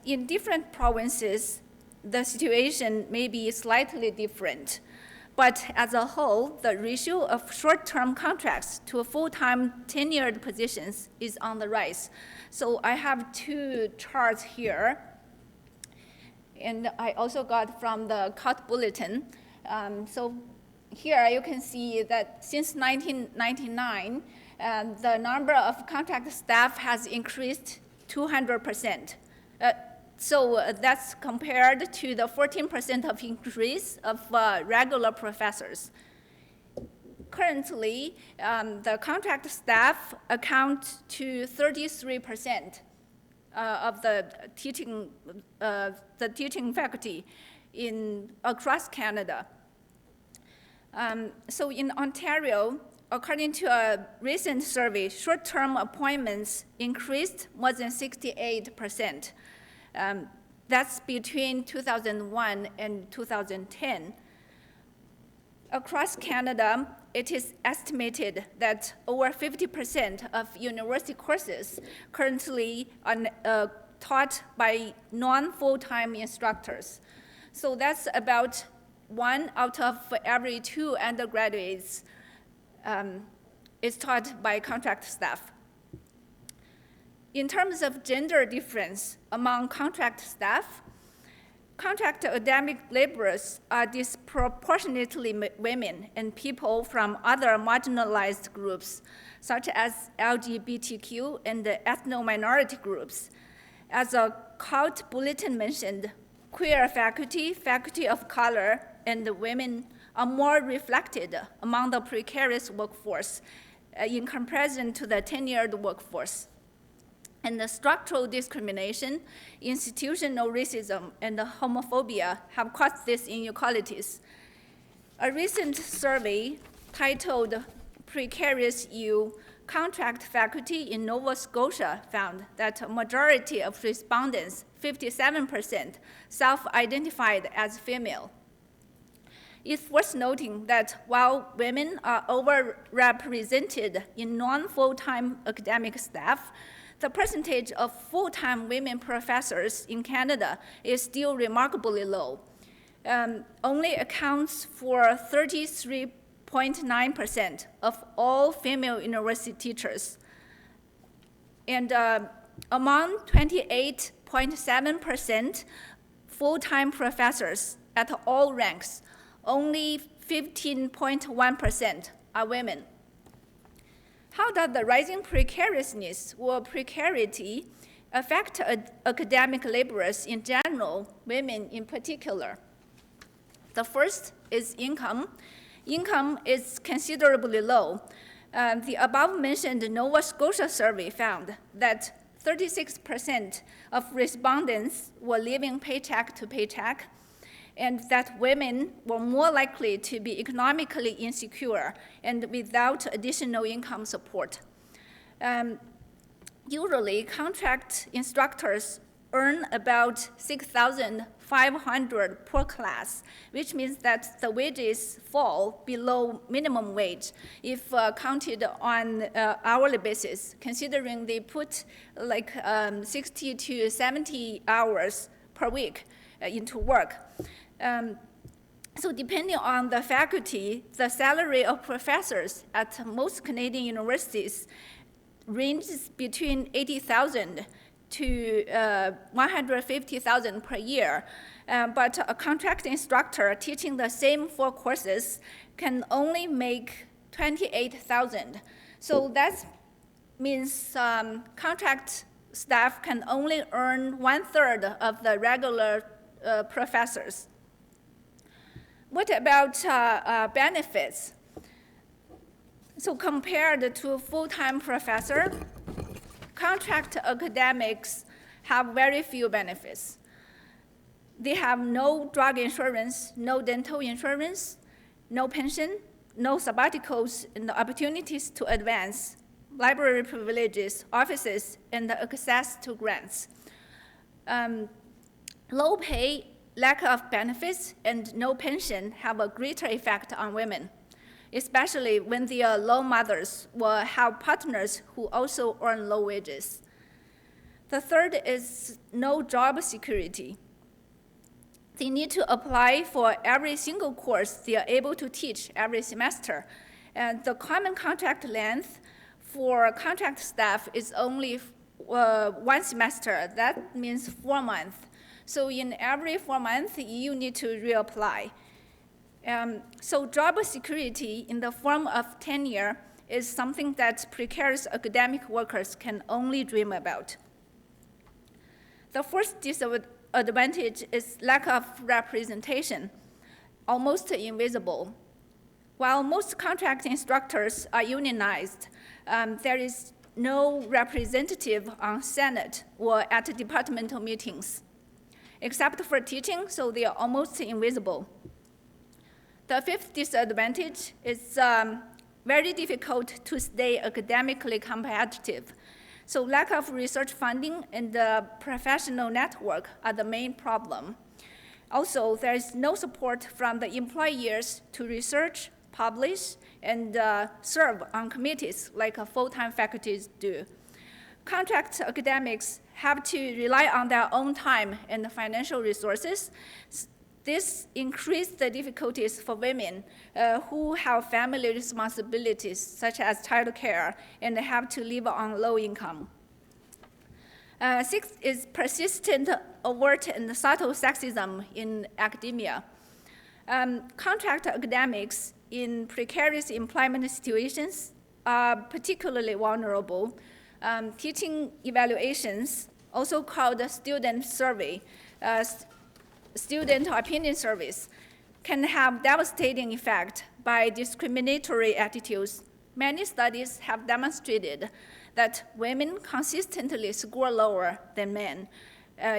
Speaker 8: In different provinces, the situation may be slightly different. But as a whole, the ratio of short-term contracts to full-time tenured positions is on the rise. So I have two charts here. And I also got from the COT Bulletin. So here you can see that since 1999, the number of contract staff has increased 200%. So that's compared to the 14% of increase of regular professors. Currently, the contract staff account to 33% of the teaching faculty across Canada. So in Ontario, according to a recent survey, short-term appointments increased more than 68%. That's between 2001 and 2010. Across Canada, it is estimated that over 50% of university courses currently are taught by non-full-time instructors. So that's about 1 out of every 2 undergraduates is taught by contract staff. In terms of gender difference among contract staff, contract academic laborers are disproportionately women and people from other marginalized groups, such as LGBTQ and ethno-minority groups. As a COT Bulletin mentioned, queer faculty, faculty of color, and women are more reflected among the precarious workforce in comparison to the tenured workforce. And the structural discrimination, institutional racism, and homophobia have caused these inequalities. A recent survey titled Precarious U Contract Faculty in Nova Scotia found that a majority of respondents, 57%, self-identified as female. It's worth noting that while women are overrepresented in non-full-time academic staff, the percentage of full-time women professors in Canada is still remarkably low. Only accounts for 33.9% of all female university teachers. And among 28.7% full-time professors at all ranks, only 15.1% are women. How does the rising precariousness or precarity affect academic laborers in general, women in particular? The first is income. Income is considerably low. The above-mentioned Nova Scotia survey found that 36% of respondents were living paycheck to paycheck, and that women were more likely to be economically insecure and without additional income support. Usually, contract instructors earn about $6,500 per class, which means that the wages fall below minimum wage if counted on hourly basis, considering they put like 60 to 70 hours per week into work. So depending on the faculty, the salary of professors at most Canadian universities ranges between $80,000 to $150,000 per year. But a contract instructor teaching the same 4 courses can only make $28,000. So that means contract staff can only earn 1/3 of the regular professors. What about benefits? So compared to full-time professor, contract academics have very few benefits. They have no drug insurance, no dental insurance, no pension, no sabbaticals and opportunities to advance, library privileges, offices, and access to grants. Low pay, lack of benefits, and no pension have a greater effect on women, especially when they are lone mothers or have partners who also earn low wages. The third is no job security. They need to apply for every single course they are able to teach every semester. And the common contract length for contract staff is only 1 semester. That means 4 months. So in every 4 months, you need to reapply. So job security in the form of tenure is something that precarious academic workers can only dream about. The first disadvantage is lack of representation, almost invisible. While most contract instructors are unionized, there is no representative on Senate or at departmental meetings, except for teaching, so they are almost invisible. The fifth disadvantage is very difficult to stay academically competitive. So lack of research funding and the professional network are the main problem. Also, there is no support from the employers to research, publish, and serve on committees like full-time faculty do. Contract academics have to rely on their own time and financial resources. This increased the difficulties for women who have family responsibilities, such as childcare, and have to live on low income. Sixth is persistent, overt, and subtle sexism in academia. Contract academics in precarious employment situations are particularly vulnerable. Teaching evaluations, also called student survey, student opinion surveys, can have devastating effect by discriminatory attitudes. Many studies have demonstrated that women consistently score lower than men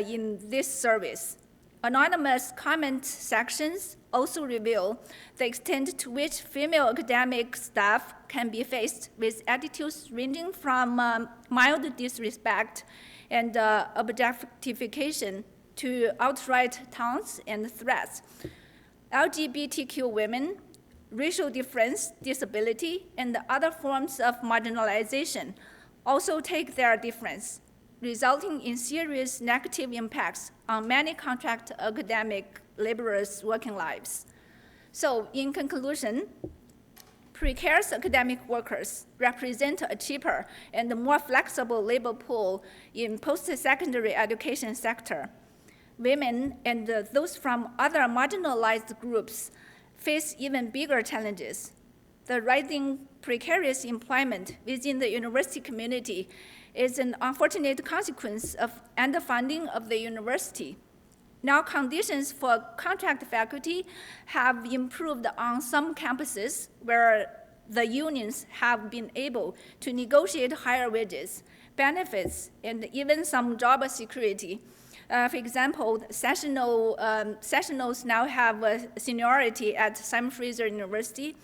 Speaker 8: in these surveys. Anonymous comment sections also reveal the extent to which female academic staff can be faced with attitudes ranging from mild disrespect and objectification to outright taunts and threats. LGBTQ women, racial difference, disability, and other forms of marginalization also take their difference, resulting in serious negative impacts on many contract academic laborers' working lives. So in conclusion, precarious academic workers represent a cheaper and more flexible labor pool in post-secondary education sector. Women and those from other marginalized groups face even bigger challenges. The rising precarious employment within the university community is an unfortunate consequence of underfunding of the university. Now, conditions for contract faculty have improved on some campuses where the unions have been able to negotiate higher wages, benefits, and even some job security. For example, sessionals now have a seniority at Simon Fraser University,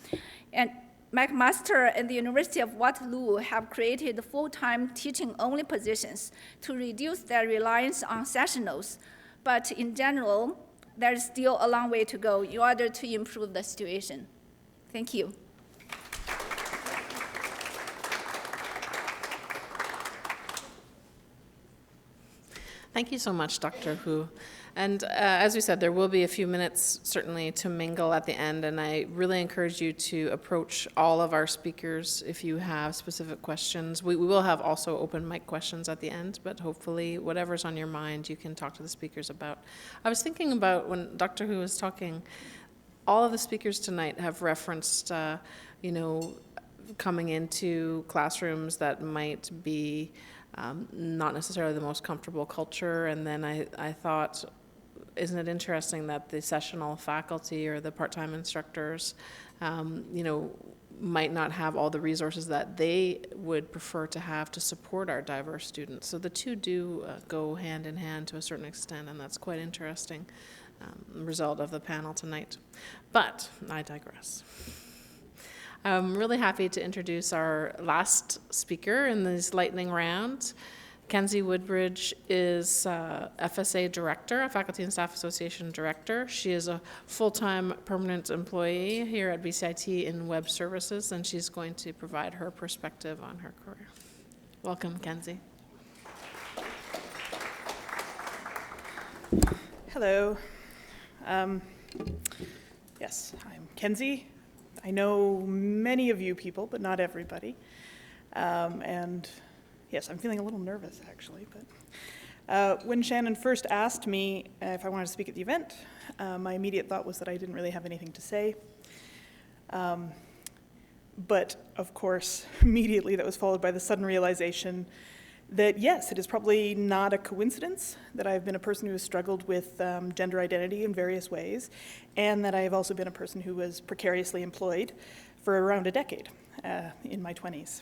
Speaker 8: and McMaster and the University of Waterloo have created full-time teaching-only positions to reduce their reliance on sessionals. But in general, there's still a long way to go in order to improve the situation. Thank you.
Speaker 3: Thank you so much, Dr. Hu. And as we said, there will be a few minutes certainly to mingle at the end, and I really encourage you to approach all of our speakers if you have specific questions. We will have also open mic questions at the end, but hopefully whatever's on your mind you can talk to the speakers about. I was thinking about when Dr. Hu was talking, all of the speakers tonight have referenced, coming into classrooms that might be not necessarily the most comfortable culture, and then I thought, isn't it interesting that the sessional faculty or the part-time instructors, might not have all the resources that they would prefer to have to support our diverse students. So the two do go hand in hand to a certain extent, and that's quite interesting result of the panel tonight. But I digress. I'm really happy to introduce our last speaker in this lightning round. Kenzie Woodbridge is FSA Director, a Faculty and Staff Association Director. She is a full-time permanent employee here at BCIT in Web Services, and she's going to provide her perspective on her career. Welcome, Kenzie.
Speaker 9: Hello. Yes, I'm Kenzie. I know many of you people, but not everybody. And yes, I'm feeling a little nervous, actually. But when Shannon first asked me if I wanted to speak at the event, my immediate thought was that I didn't really have anything to say. But, of course, immediately that was followed by the sudden realization that, yes, it is probably not a coincidence that I've been a person who has struggled with gender identity in various ways, and that I have also been a person who was precariously employed for around a decade in my 20s.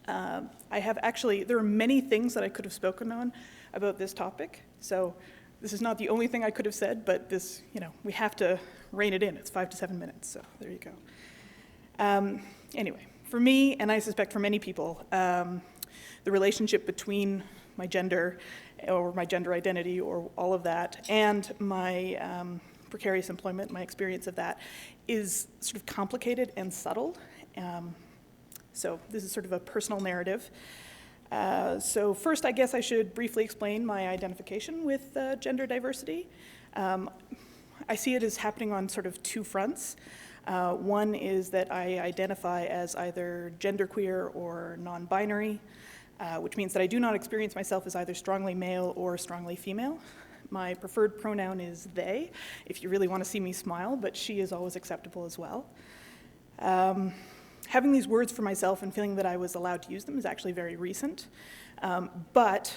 Speaker 9: There are many things that I could have spoken on about this topic, so this is not the only thing I could have said, but this, we have to rein it in. It's 5 to 7 minutes, so there you go. Anyway, for me, and I suspect for many people, the relationship between my gender or my gender identity or all of that and my precarious employment, my experience of that, is sort of complicated and subtle. So this is sort of a personal narrative. So first, I guess I should briefly explain my identification with gender diversity. I see it as happening on sort of two fronts. One is that I identify as either genderqueer or non-binary, which means that I do not experience myself as either strongly male or strongly female. My preferred pronoun is they, if you really want to see me smile, but she is always acceptable as well. Having these words for myself and feeling that I was allowed to use them is actually very recent, but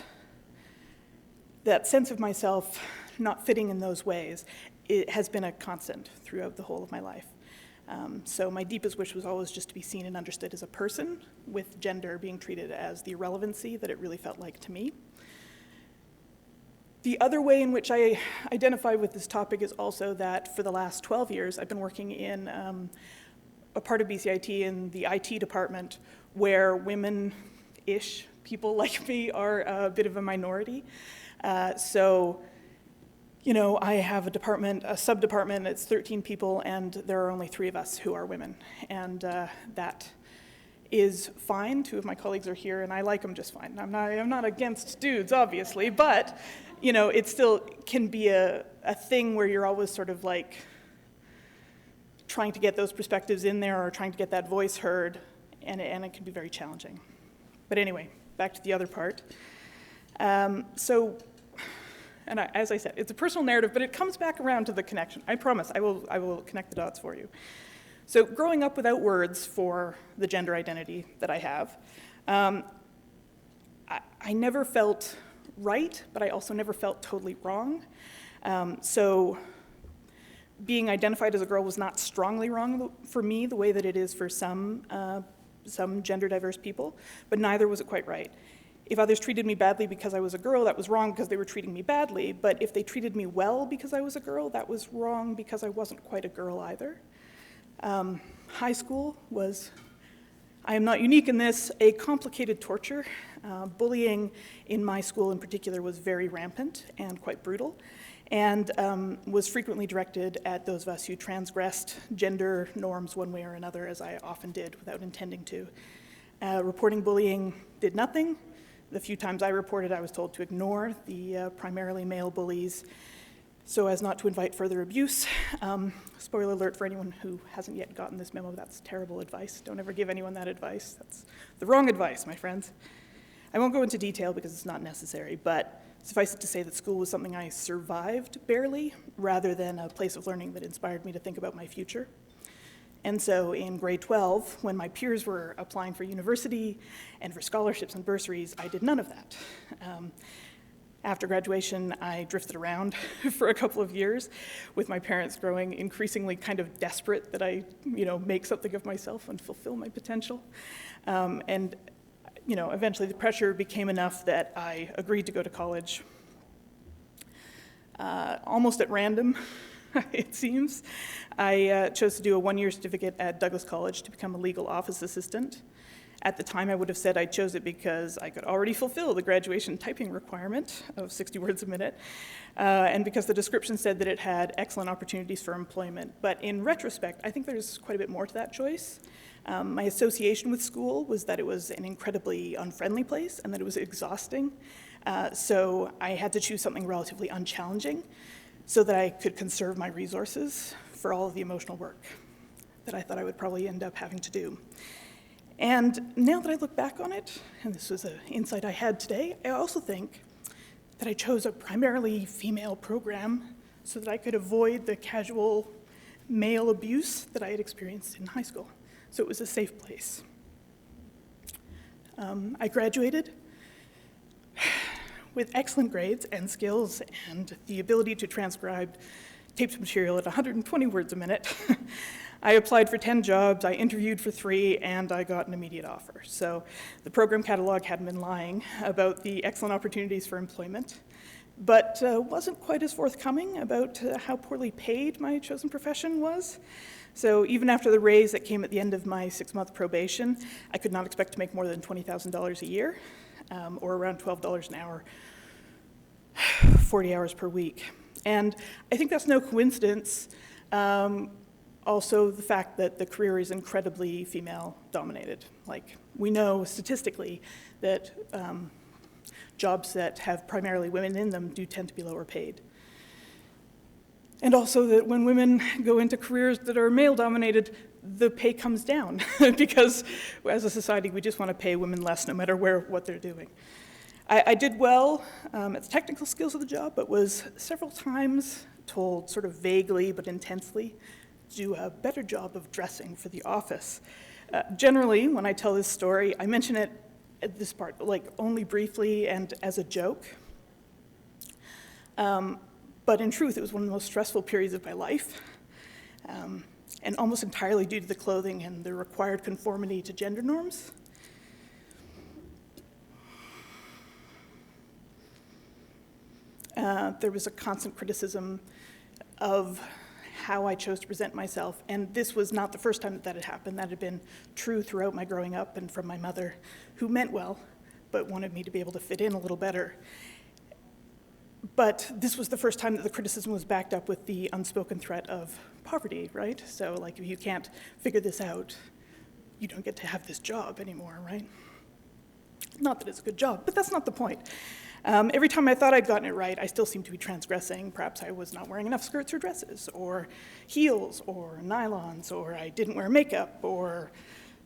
Speaker 9: that sense of myself not fitting in those ways, it has been a constant throughout the whole of my life. So my deepest wish was always just to be seen and understood as a person, with gender being treated as the irrelevancy that it really felt like to me. The other way in which I identify with this topic is also that for the last 12 years, I've been working in a part of BCIT in the IT department where women-ish people like me are a bit of a minority. I have a department, a sub-department, it's 13 people, and there are only 3 of us who are women. And that is fine. 2 of my colleagues are here, and I like them just fine. I'm not against dudes, obviously, but, it still can be a thing where you're always sort of like trying to get those perspectives in there or trying to get that voice heard, and it can be very challenging. But anyway, back to the other part. As I said, it's a personal narrative, but it comes back around to the connection. I promise, I will connect the dots for you. So growing up without words for the gender identity that I have, I never felt right, but I also never felt totally wrong. So being identified as a girl was not strongly wrong for me the way that it is for some gender diverse people, but neither was it quite right. If others treated me badly because I was a girl, that was wrong because they were treating me badly. But if they treated me well because I was a girl, that was wrong because I wasn't quite a girl either. High school was, I am not unique in this, a complicated torture. Bullying in my school in particular was very rampant and quite brutal, and was frequently directed at those of us who transgressed gender norms one way or another, as I often did without intending to. Reporting bullying did nothing. The few times I reported, I was told to ignore the primarily male bullies so as not to invite further abuse. Spoiler alert for anyone who hasn't yet gotten this memo, that's terrible advice. Don't ever give anyone that advice. That's the wrong advice, my friends. I won't go into detail because it's not necessary, but suffice it to say that school was something I survived barely, rather than a place of learning that inspired me to think about my future. And so in grade 12, when my peers were applying for university and for scholarships and bursaries, I did none of that. After graduation, I drifted around for a couple of years, with my parents growing increasingly kind of desperate that I, make something of myself and fulfill my potential. Eventually the pressure became enough that I agreed to go to college almost at random. it seems. I chose to do a one-year certificate at Douglas College to become a legal office assistant. At the time, I would have said I chose it because I could already fulfill the graduation typing requirement of 60 words a minute, and because the description said that it had excellent opportunities for employment. But in retrospect, I think there's quite a bit more to that choice. My association with school was that it was an incredibly unfriendly place and that it was exhausting. So I had to choose something relatively unchallenging so that I could conserve my resources for all of the emotional work that I thought I would probably end up having to do. And now that I look back on it, and this was an insight I had today, I also think that I chose a primarily female program so that I could avoid the casual male abuse that I had experienced in high school. So it was a safe place. I graduated with excellent grades and skills and the ability to transcribe taped material at 120 words a minute. I applied for 10 jobs, I interviewed for 3, and I got an immediate offer. So the program catalog hadn't been lying about the excellent opportunities for employment, but wasn't quite as forthcoming about how poorly paid my chosen profession was. So even after the raise that came at the end of my 6-month probation, I could not expect to make more than $20,000 a year, or around $12 an hour, 40 hours per week. And I think that's no coincidence. Also, the fact that the career is incredibly female-dominated. Like, we know statistically that jobs that have primarily women in them do tend to be lower paid. And also that when women go into careers that are male-dominated, the pay comes down because as a society, we just want to pay women less no matter what they're doing. I did well at the technical skills of the job, but was several times told sort of vaguely but intensely to do a better job of dressing for the office. Generally, when I tell this story, I mention it at this part, like only briefly and as a joke. But in truth, it was one of the most stressful periods of my life, and almost entirely due to the clothing and the required conformity to gender norms. There was a constant criticism of how I chose to present myself, and this was not the first time that had happened. That had been true throughout my growing up and from my mother, who meant well, but wanted me to be able to fit in a little better. But this was the first time that the criticism was backed up with the unspoken threat of poverty, right? So, like, if you can't figure this out, you don't get to have this job anymore, right? Not that it's a good job, but that's not the point. Every time I thought I'd gotten it right, I still seemed to be transgressing. Perhaps I was not wearing enough skirts or dresses, or heels, or nylons, or I didn't wear makeup, or,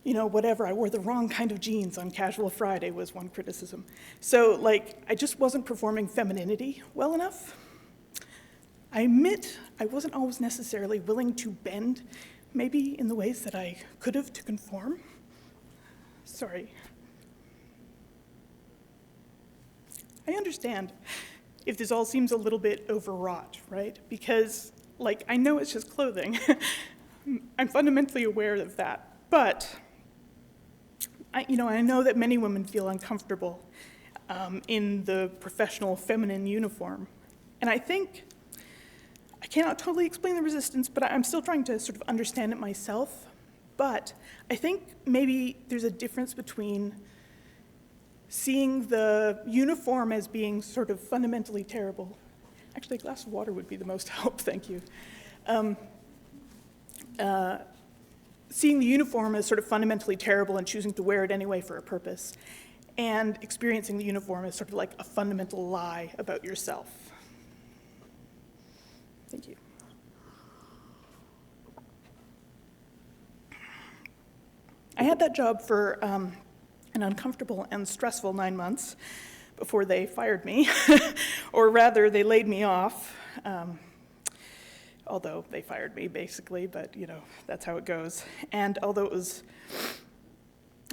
Speaker 9: you know, whatever. I wore the wrong kind of jeans on Casual Friday was one criticism. So, like, I just wasn't performing femininity well enough. I admit I wasn't always necessarily willing to bend, maybe in the ways that I could have to conform. Sorry. I understand if this all seems a little bit overwrought, right? Because, like, I know it's just clothing. I'm fundamentally aware of that. But, I know that many women feel uncomfortable in the professional feminine uniform. And I think, I cannot totally explain the resistance, but I'm still trying to sort of understand it myself. But I think maybe there's a difference between seeing the uniform as being sort of fundamentally terrible. Actually, a glass of water would be the most help, thank you. Seeing the uniform as sort of fundamentally terrible and choosing to wear it anyway for a purpose, and experiencing the uniform as sort of like a fundamental lie about yourself. Thank you. I had that job for an uncomfortable and stressful 9 months before they fired me, or rather, they laid me off, although they fired me, basically, but, that's how it goes. And although it was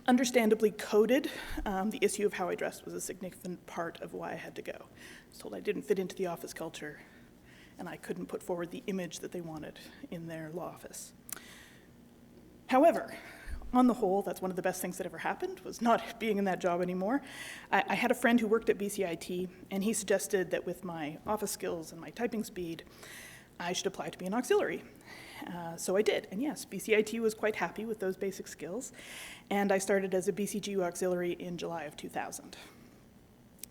Speaker 9: understandably coded, the issue of how I dressed was a significant part of why I had to go. I was told I didn't fit into the office culture, and I couldn't put forward the image that they wanted in their law office. However, on the whole, that's one of the best things that ever happened, was not being in that job anymore. I had a friend who worked at BCIT, and he suggested that with my office skills and my typing speed, I should apply to be an auxiliary. So I did, and yes, BCIT was quite happy with those basic skills, and I started as a BCGU auxiliary in July of 2000.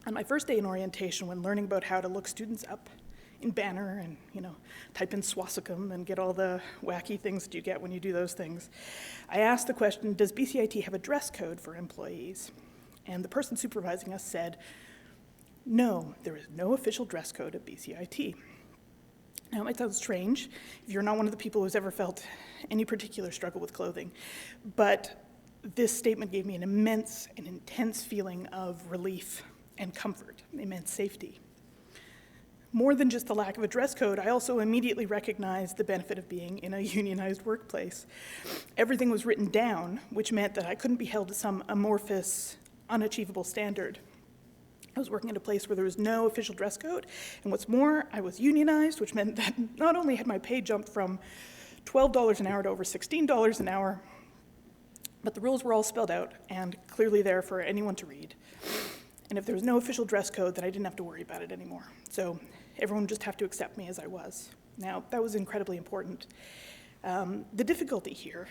Speaker 9: On my first day in orientation, when learning about how to look students up in Banner and, type in swastikam and get all the wacky things that you get when you do those things, I asked the question, does BCIT have a dress code for employees? And the person supervising us said, no, there is no official dress code at BCIT. Now, it might sound strange if you're not one of the people who's ever felt any particular struggle with clothing, but this statement gave me an immense and intense feeling of relief and comfort, immense safety. More than just the lack of a dress code, I also immediately recognized the benefit of being in a unionized workplace. Everything was written down, which meant that I couldn't be held to some amorphous, unachievable standard. I was working at a place where there was no official dress code, and what's more, I was unionized, which meant that not only had my pay jumped from $12 an hour to over $16 an hour, but the rules were all spelled out and clearly there for anyone to read. And if there was no official dress code, then I didn't have to worry about it anymore. So everyone would just have to accept me as I was. Now, that was incredibly important. The difficulty here,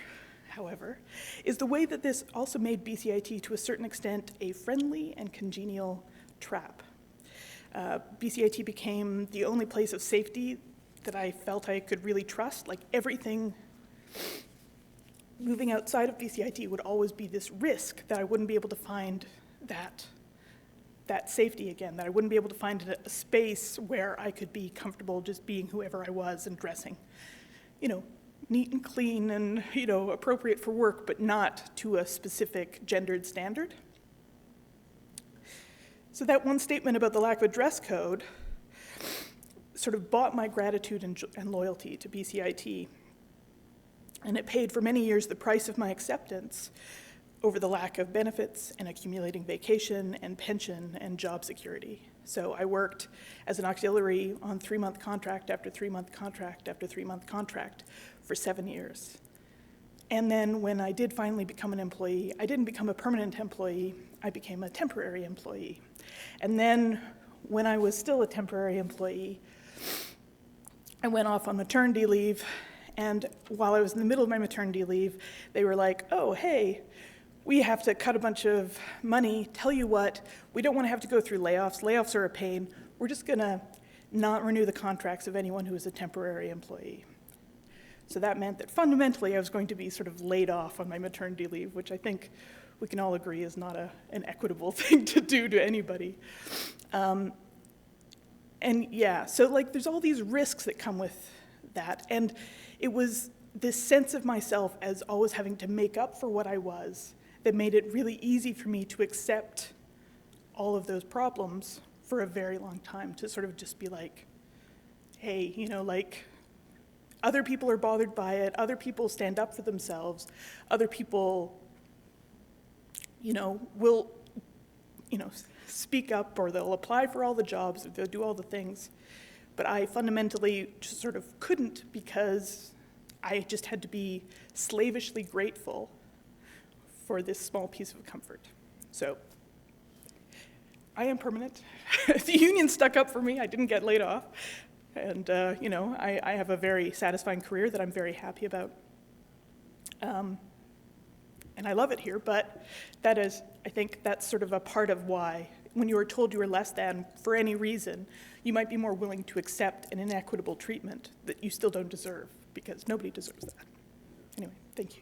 Speaker 9: however, is the way that this also made BCIT, to a certain extent, a friendly and congenial trap. BCIT became the only place of safety that I felt I could really trust. Like everything moving outside of BCIT would always be this risk that I wouldn't be able to find that safety again, that I wouldn't be able to find a space where I could be comfortable just being whoever I was and dressing, neat and clean and, appropriate for work, but not to a specific gendered standard. So that one statement about the lack of a dress code sort of bought my gratitude and loyalty to BCIT, and it paid for many years the price of my acceptance over the lack of benefits and accumulating vacation and pension and job security. So I worked as an auxiliary on 3-month contract after 3-month contract after 3-month contract for 7 years. And then when I did finally become an employee, I didn't become a permanent employee, I became a temporary employee. And then when I was still a temporary employee, I went off on maternity leave, and while I was in the middle of my maternity leave, they were like, oh, hey, we have to cut a bunch of money. Tell you what, we don't want to have to go through layoffs. Layoffs are a pain. We're just going to not renew the contracts of anyone who is a temporary employee. So that meant that fundamentally I was going to be sort of laid off on my maternity leave, which I think we can all agree is not an equitable thing to do to anybody. And yeah, so there's all these risks that come with that. And it was this sense of myself as always having to make up for what I was that made it really easy for me to accept all of those problems for a very long time, to sort of just be like, hey, other people are bothered by it, other people stand up for themselves, other people, will, speak up, or they'll apply for all the jobs, or they'll do all the things. But I fundamentally just sort of couldn't, because I just had to be slavishly grateful for this small piece of comfort. So I am permanent. The union stuck up for me. I didn't get laid off. And, I have a very satisfying career that I'm very happy about. And I love it here, but I think that's sort of a part of why, when you are told you are less than for any reason, you might be more willing to accept an inequitable treatment that you still don't deserve, because nobody deserves that. Anyway, thank you.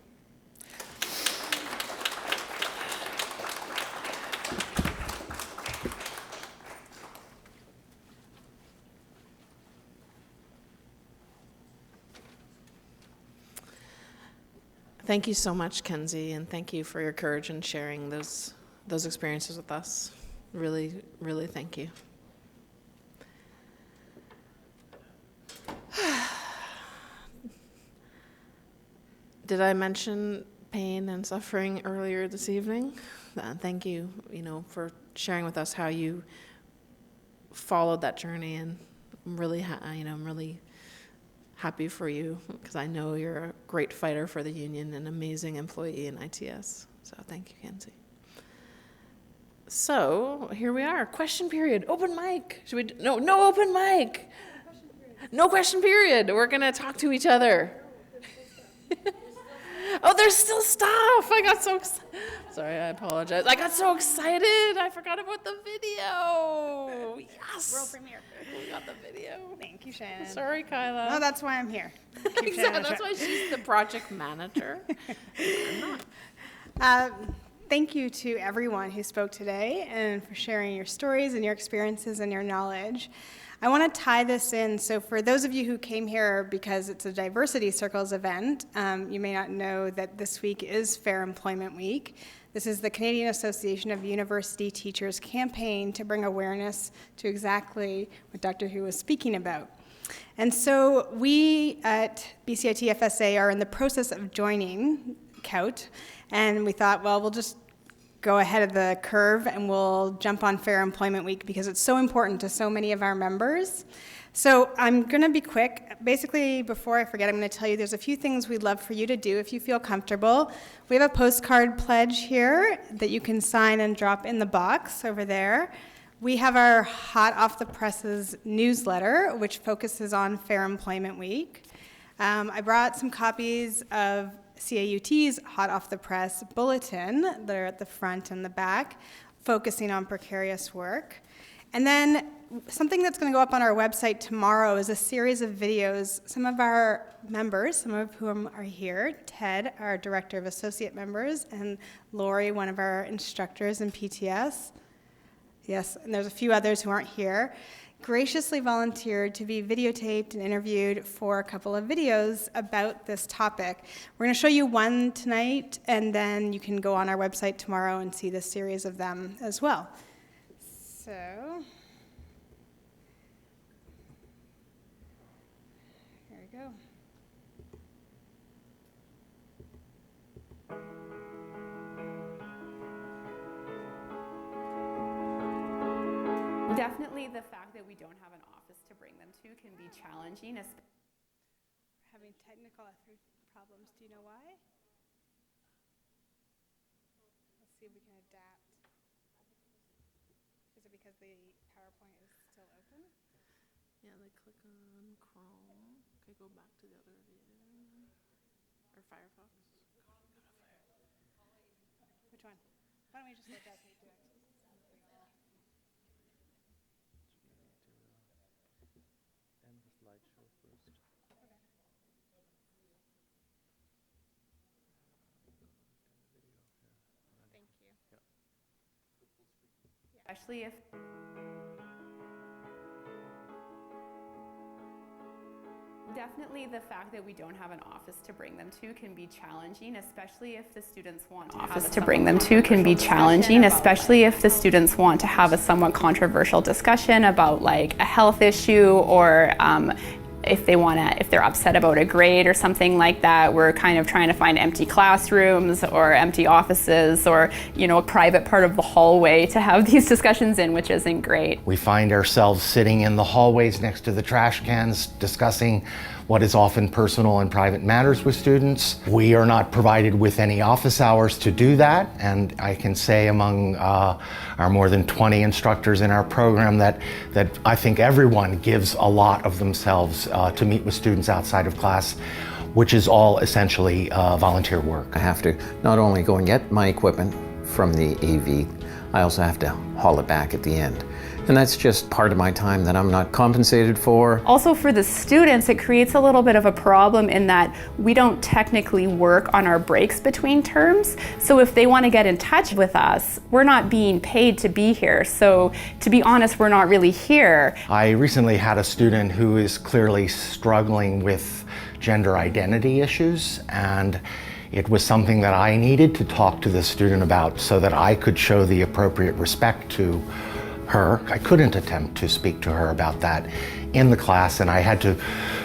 Speaker 3: Thank you so much, Kenzie, and thank you for your courage in sharing those experiences with us. Really, really thank you. Did I mention pain and suffering earlier this evening? Thank you, for sharing with us how you followed that journey, and I'm really, I'm really happy for you, because I know you're a great fighter for the union, an amazing employee in ITS. So thank you, Kenzie. So here we are, question period, open mic. Should we? No open mic. No question period. We're going to talk to each other. Oh, there's still stuff. I got so excited. Sorry, I apologize. I got so excited. I forgot about the video. Yes.
Speaker 4: World premiere.
Speaker 3: We got the video.
Speaker 4: Thank you, Shannon.
Speaker 3: Sorry, Kyla.
Speaker 4: No, that's why I'm here. Keep Shannon
Speaker 3: Exactly.
Speaker 4: on
Speaker 3: That's
Speaker 4: track.
Speaker 3: why she's the project manager.
Speaker 4: Thank you to everyone who spoke today and for sharing your stories and your experiences and your knowledge. I want to tie this in. So for those of you who came here because it's a Diversity Circles event, you may not know that this week is Fair Employment Week. This is the Canadian Association of University Teachers campaign to bring awareness to exactly what Dr. Hu was speaking about. And so we at BCIT FSA are in the process of joining COUT, and we thought, well, we'll just go ahead of the curve and we'll jump on Fair Employment Week because it's so important to so many of our members. So I'm going to be quick. Basically, before I forget, I'm going to tell you there's a few things we'd love for you to do if you feel comfortable. We have a postcard pledge here that you can sign and drop in the box over there. We have our Hot Off the Presses newsletter, which focuses on Fair Employment Week. I brought some copies of CAUT's Hot Off the Press bulletin. They're at the front and the back, focusing on precarious work. And then something that's going to go up on our website tomorrow is a series of videos. Some of our members, some of whom are here, Ted, our Director of Associate Members, and Lori, one of our instructors in PTS. Yes, and there's a few others who aren't here, graciously volunteered to be videotaped and interviewed for a couple of videos about this topic. We're going to show you one tonight, and then you can go on our website tomorrow and see the series of them as well. So, here we go.
Speaker 10: Definitely the fact that we don't have an office to bring them to can be challenging.
Speaker 4: We're having technical problems. Do you know why? Let's see if we can adapt. Is it because the PowerPoint is still open?
Speaker 3: Yeah, they click on Chrome. Okay, go back to the other video. Or Firefox.
Speaker 4: Which one? Why don't we just let Jasmine do it?
Speaker 10: Especially if Definitely the fact that we don't have an office to bring them to can be challenging, especially if the students want to have a somewhat controversial discussion about like a health issue or if they're upset about a grade or something like that. We're kind of trying to find empty classrooms or empty offices or, you know, a private part of the hallway to have these discussions in, which isn't great.
Speaker 11: We find ourselves sitting in the hallways next to the trash cans discussing what is often personal and private matters with students. We are not provided with any office hours to do that, and I can say among our more than 20 instructors in our program that I think everyone gives a lot of themselves to meet with students outside of class, which is all essentially volunteer work.
Speaker 12: I have to not only go and get my equipment from the AV, I also have to haul it back at the end. And that's just part of my time that I'm not compensated for.
Speaker 10: Also for the students, it creates a little bit of a problem in that we don't technically work on our breaks between terms. So if they want to get in touch with us, we're not being paid to be here. So to be honest, we're not really here.
Speaker 11: I recently had a student who is clearly struggling with gender identity issues, and it was something that I needed to talk to the student about so that I could show the appropriate respect to her. I couldn't attempt to speak to her about that in the class, and I had to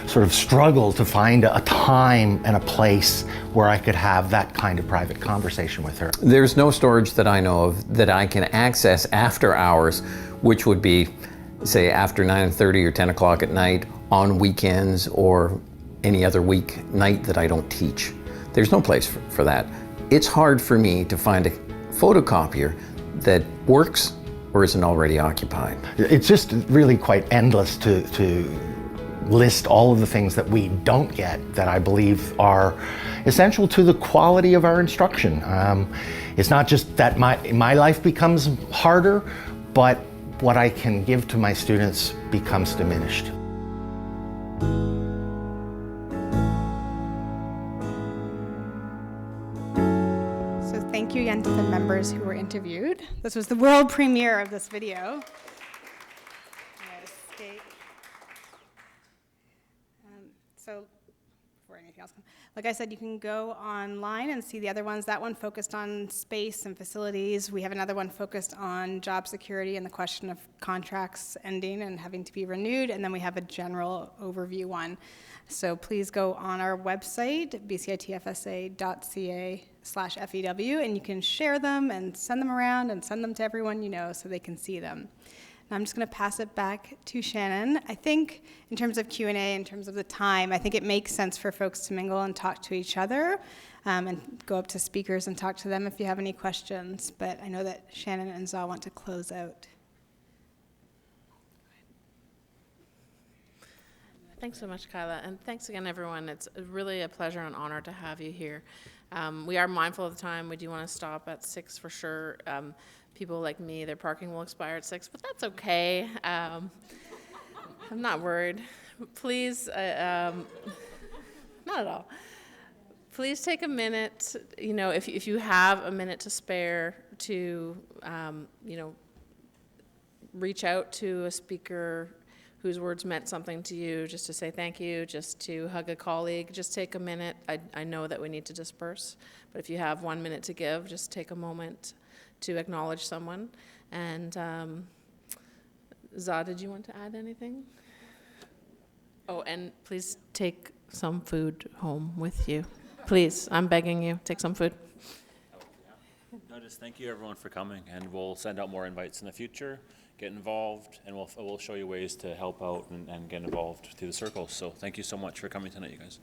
Speaker 11: sort of struggle to find a time and a place where I could have that kind of private conversation with her.
Speaker 12: There's no storage that I know of that I can access after hours, which would be, say, after 9:30 or 10 o'clock at night, on weekends, or any other week night that I don't teach. There's no place for that. It's hard for me to find a photocopier that works or isn't already occupied.
Speaker 11: It's just really quite endless to list all of the things that we don't get that I believe are essential to the quality of our instruction. It's not just that my life becomes harder, but what I can give to my students becomes diminished.
Speaker 4: So thank you again to the members who were interviewed. This was the world premiere of this video. So, before anything else, like I said, you can go online and see the other ones. That one focused on space and facilities. We have another one focused on job security and the question of contracts ending and having to be renewed. And then we have a general overview one. So please go on our website, bcitfsa.ca/FEW, and you can share them and send them around and send them to everyone you know so they can see them. I'm just going to pass it back to Shannon. I think in terms of Q&A, in terms of the time, I think it makes sense for folks to mingle and talk to each other and go up to speakers and talk to them if you have any questions. But I know that Shannon and Za want to close out.
Speaker 3: Thanks so much, Kyla, and thanks again, everyone. It's really a pleasure and honor to have you here. We are mindful of the time. We do want to stop at 6 for sure. People like me, their parking will expire at 6, but that's okay. I'm not worried. Please, not at all. Please take a minute, if you have a minute to spare to, reach out to a speaker whose words meant something to you, just to say thank you, just to hug a colleague. Just take a minute. I know that we need to disperse, but if you have 1 minute to give, just take a moment to acknowledge someone. And Za, did you want to add anything? Oh, and please take some food home with you. Please, I'm begging you, take some food.
Speaker 1: No, just thank you everyone for coming, and we'll send out more invites in the future. Get involved, and we'll show you ways to help out and get involved through the circles. So thank you so much for coming tonight, you guys.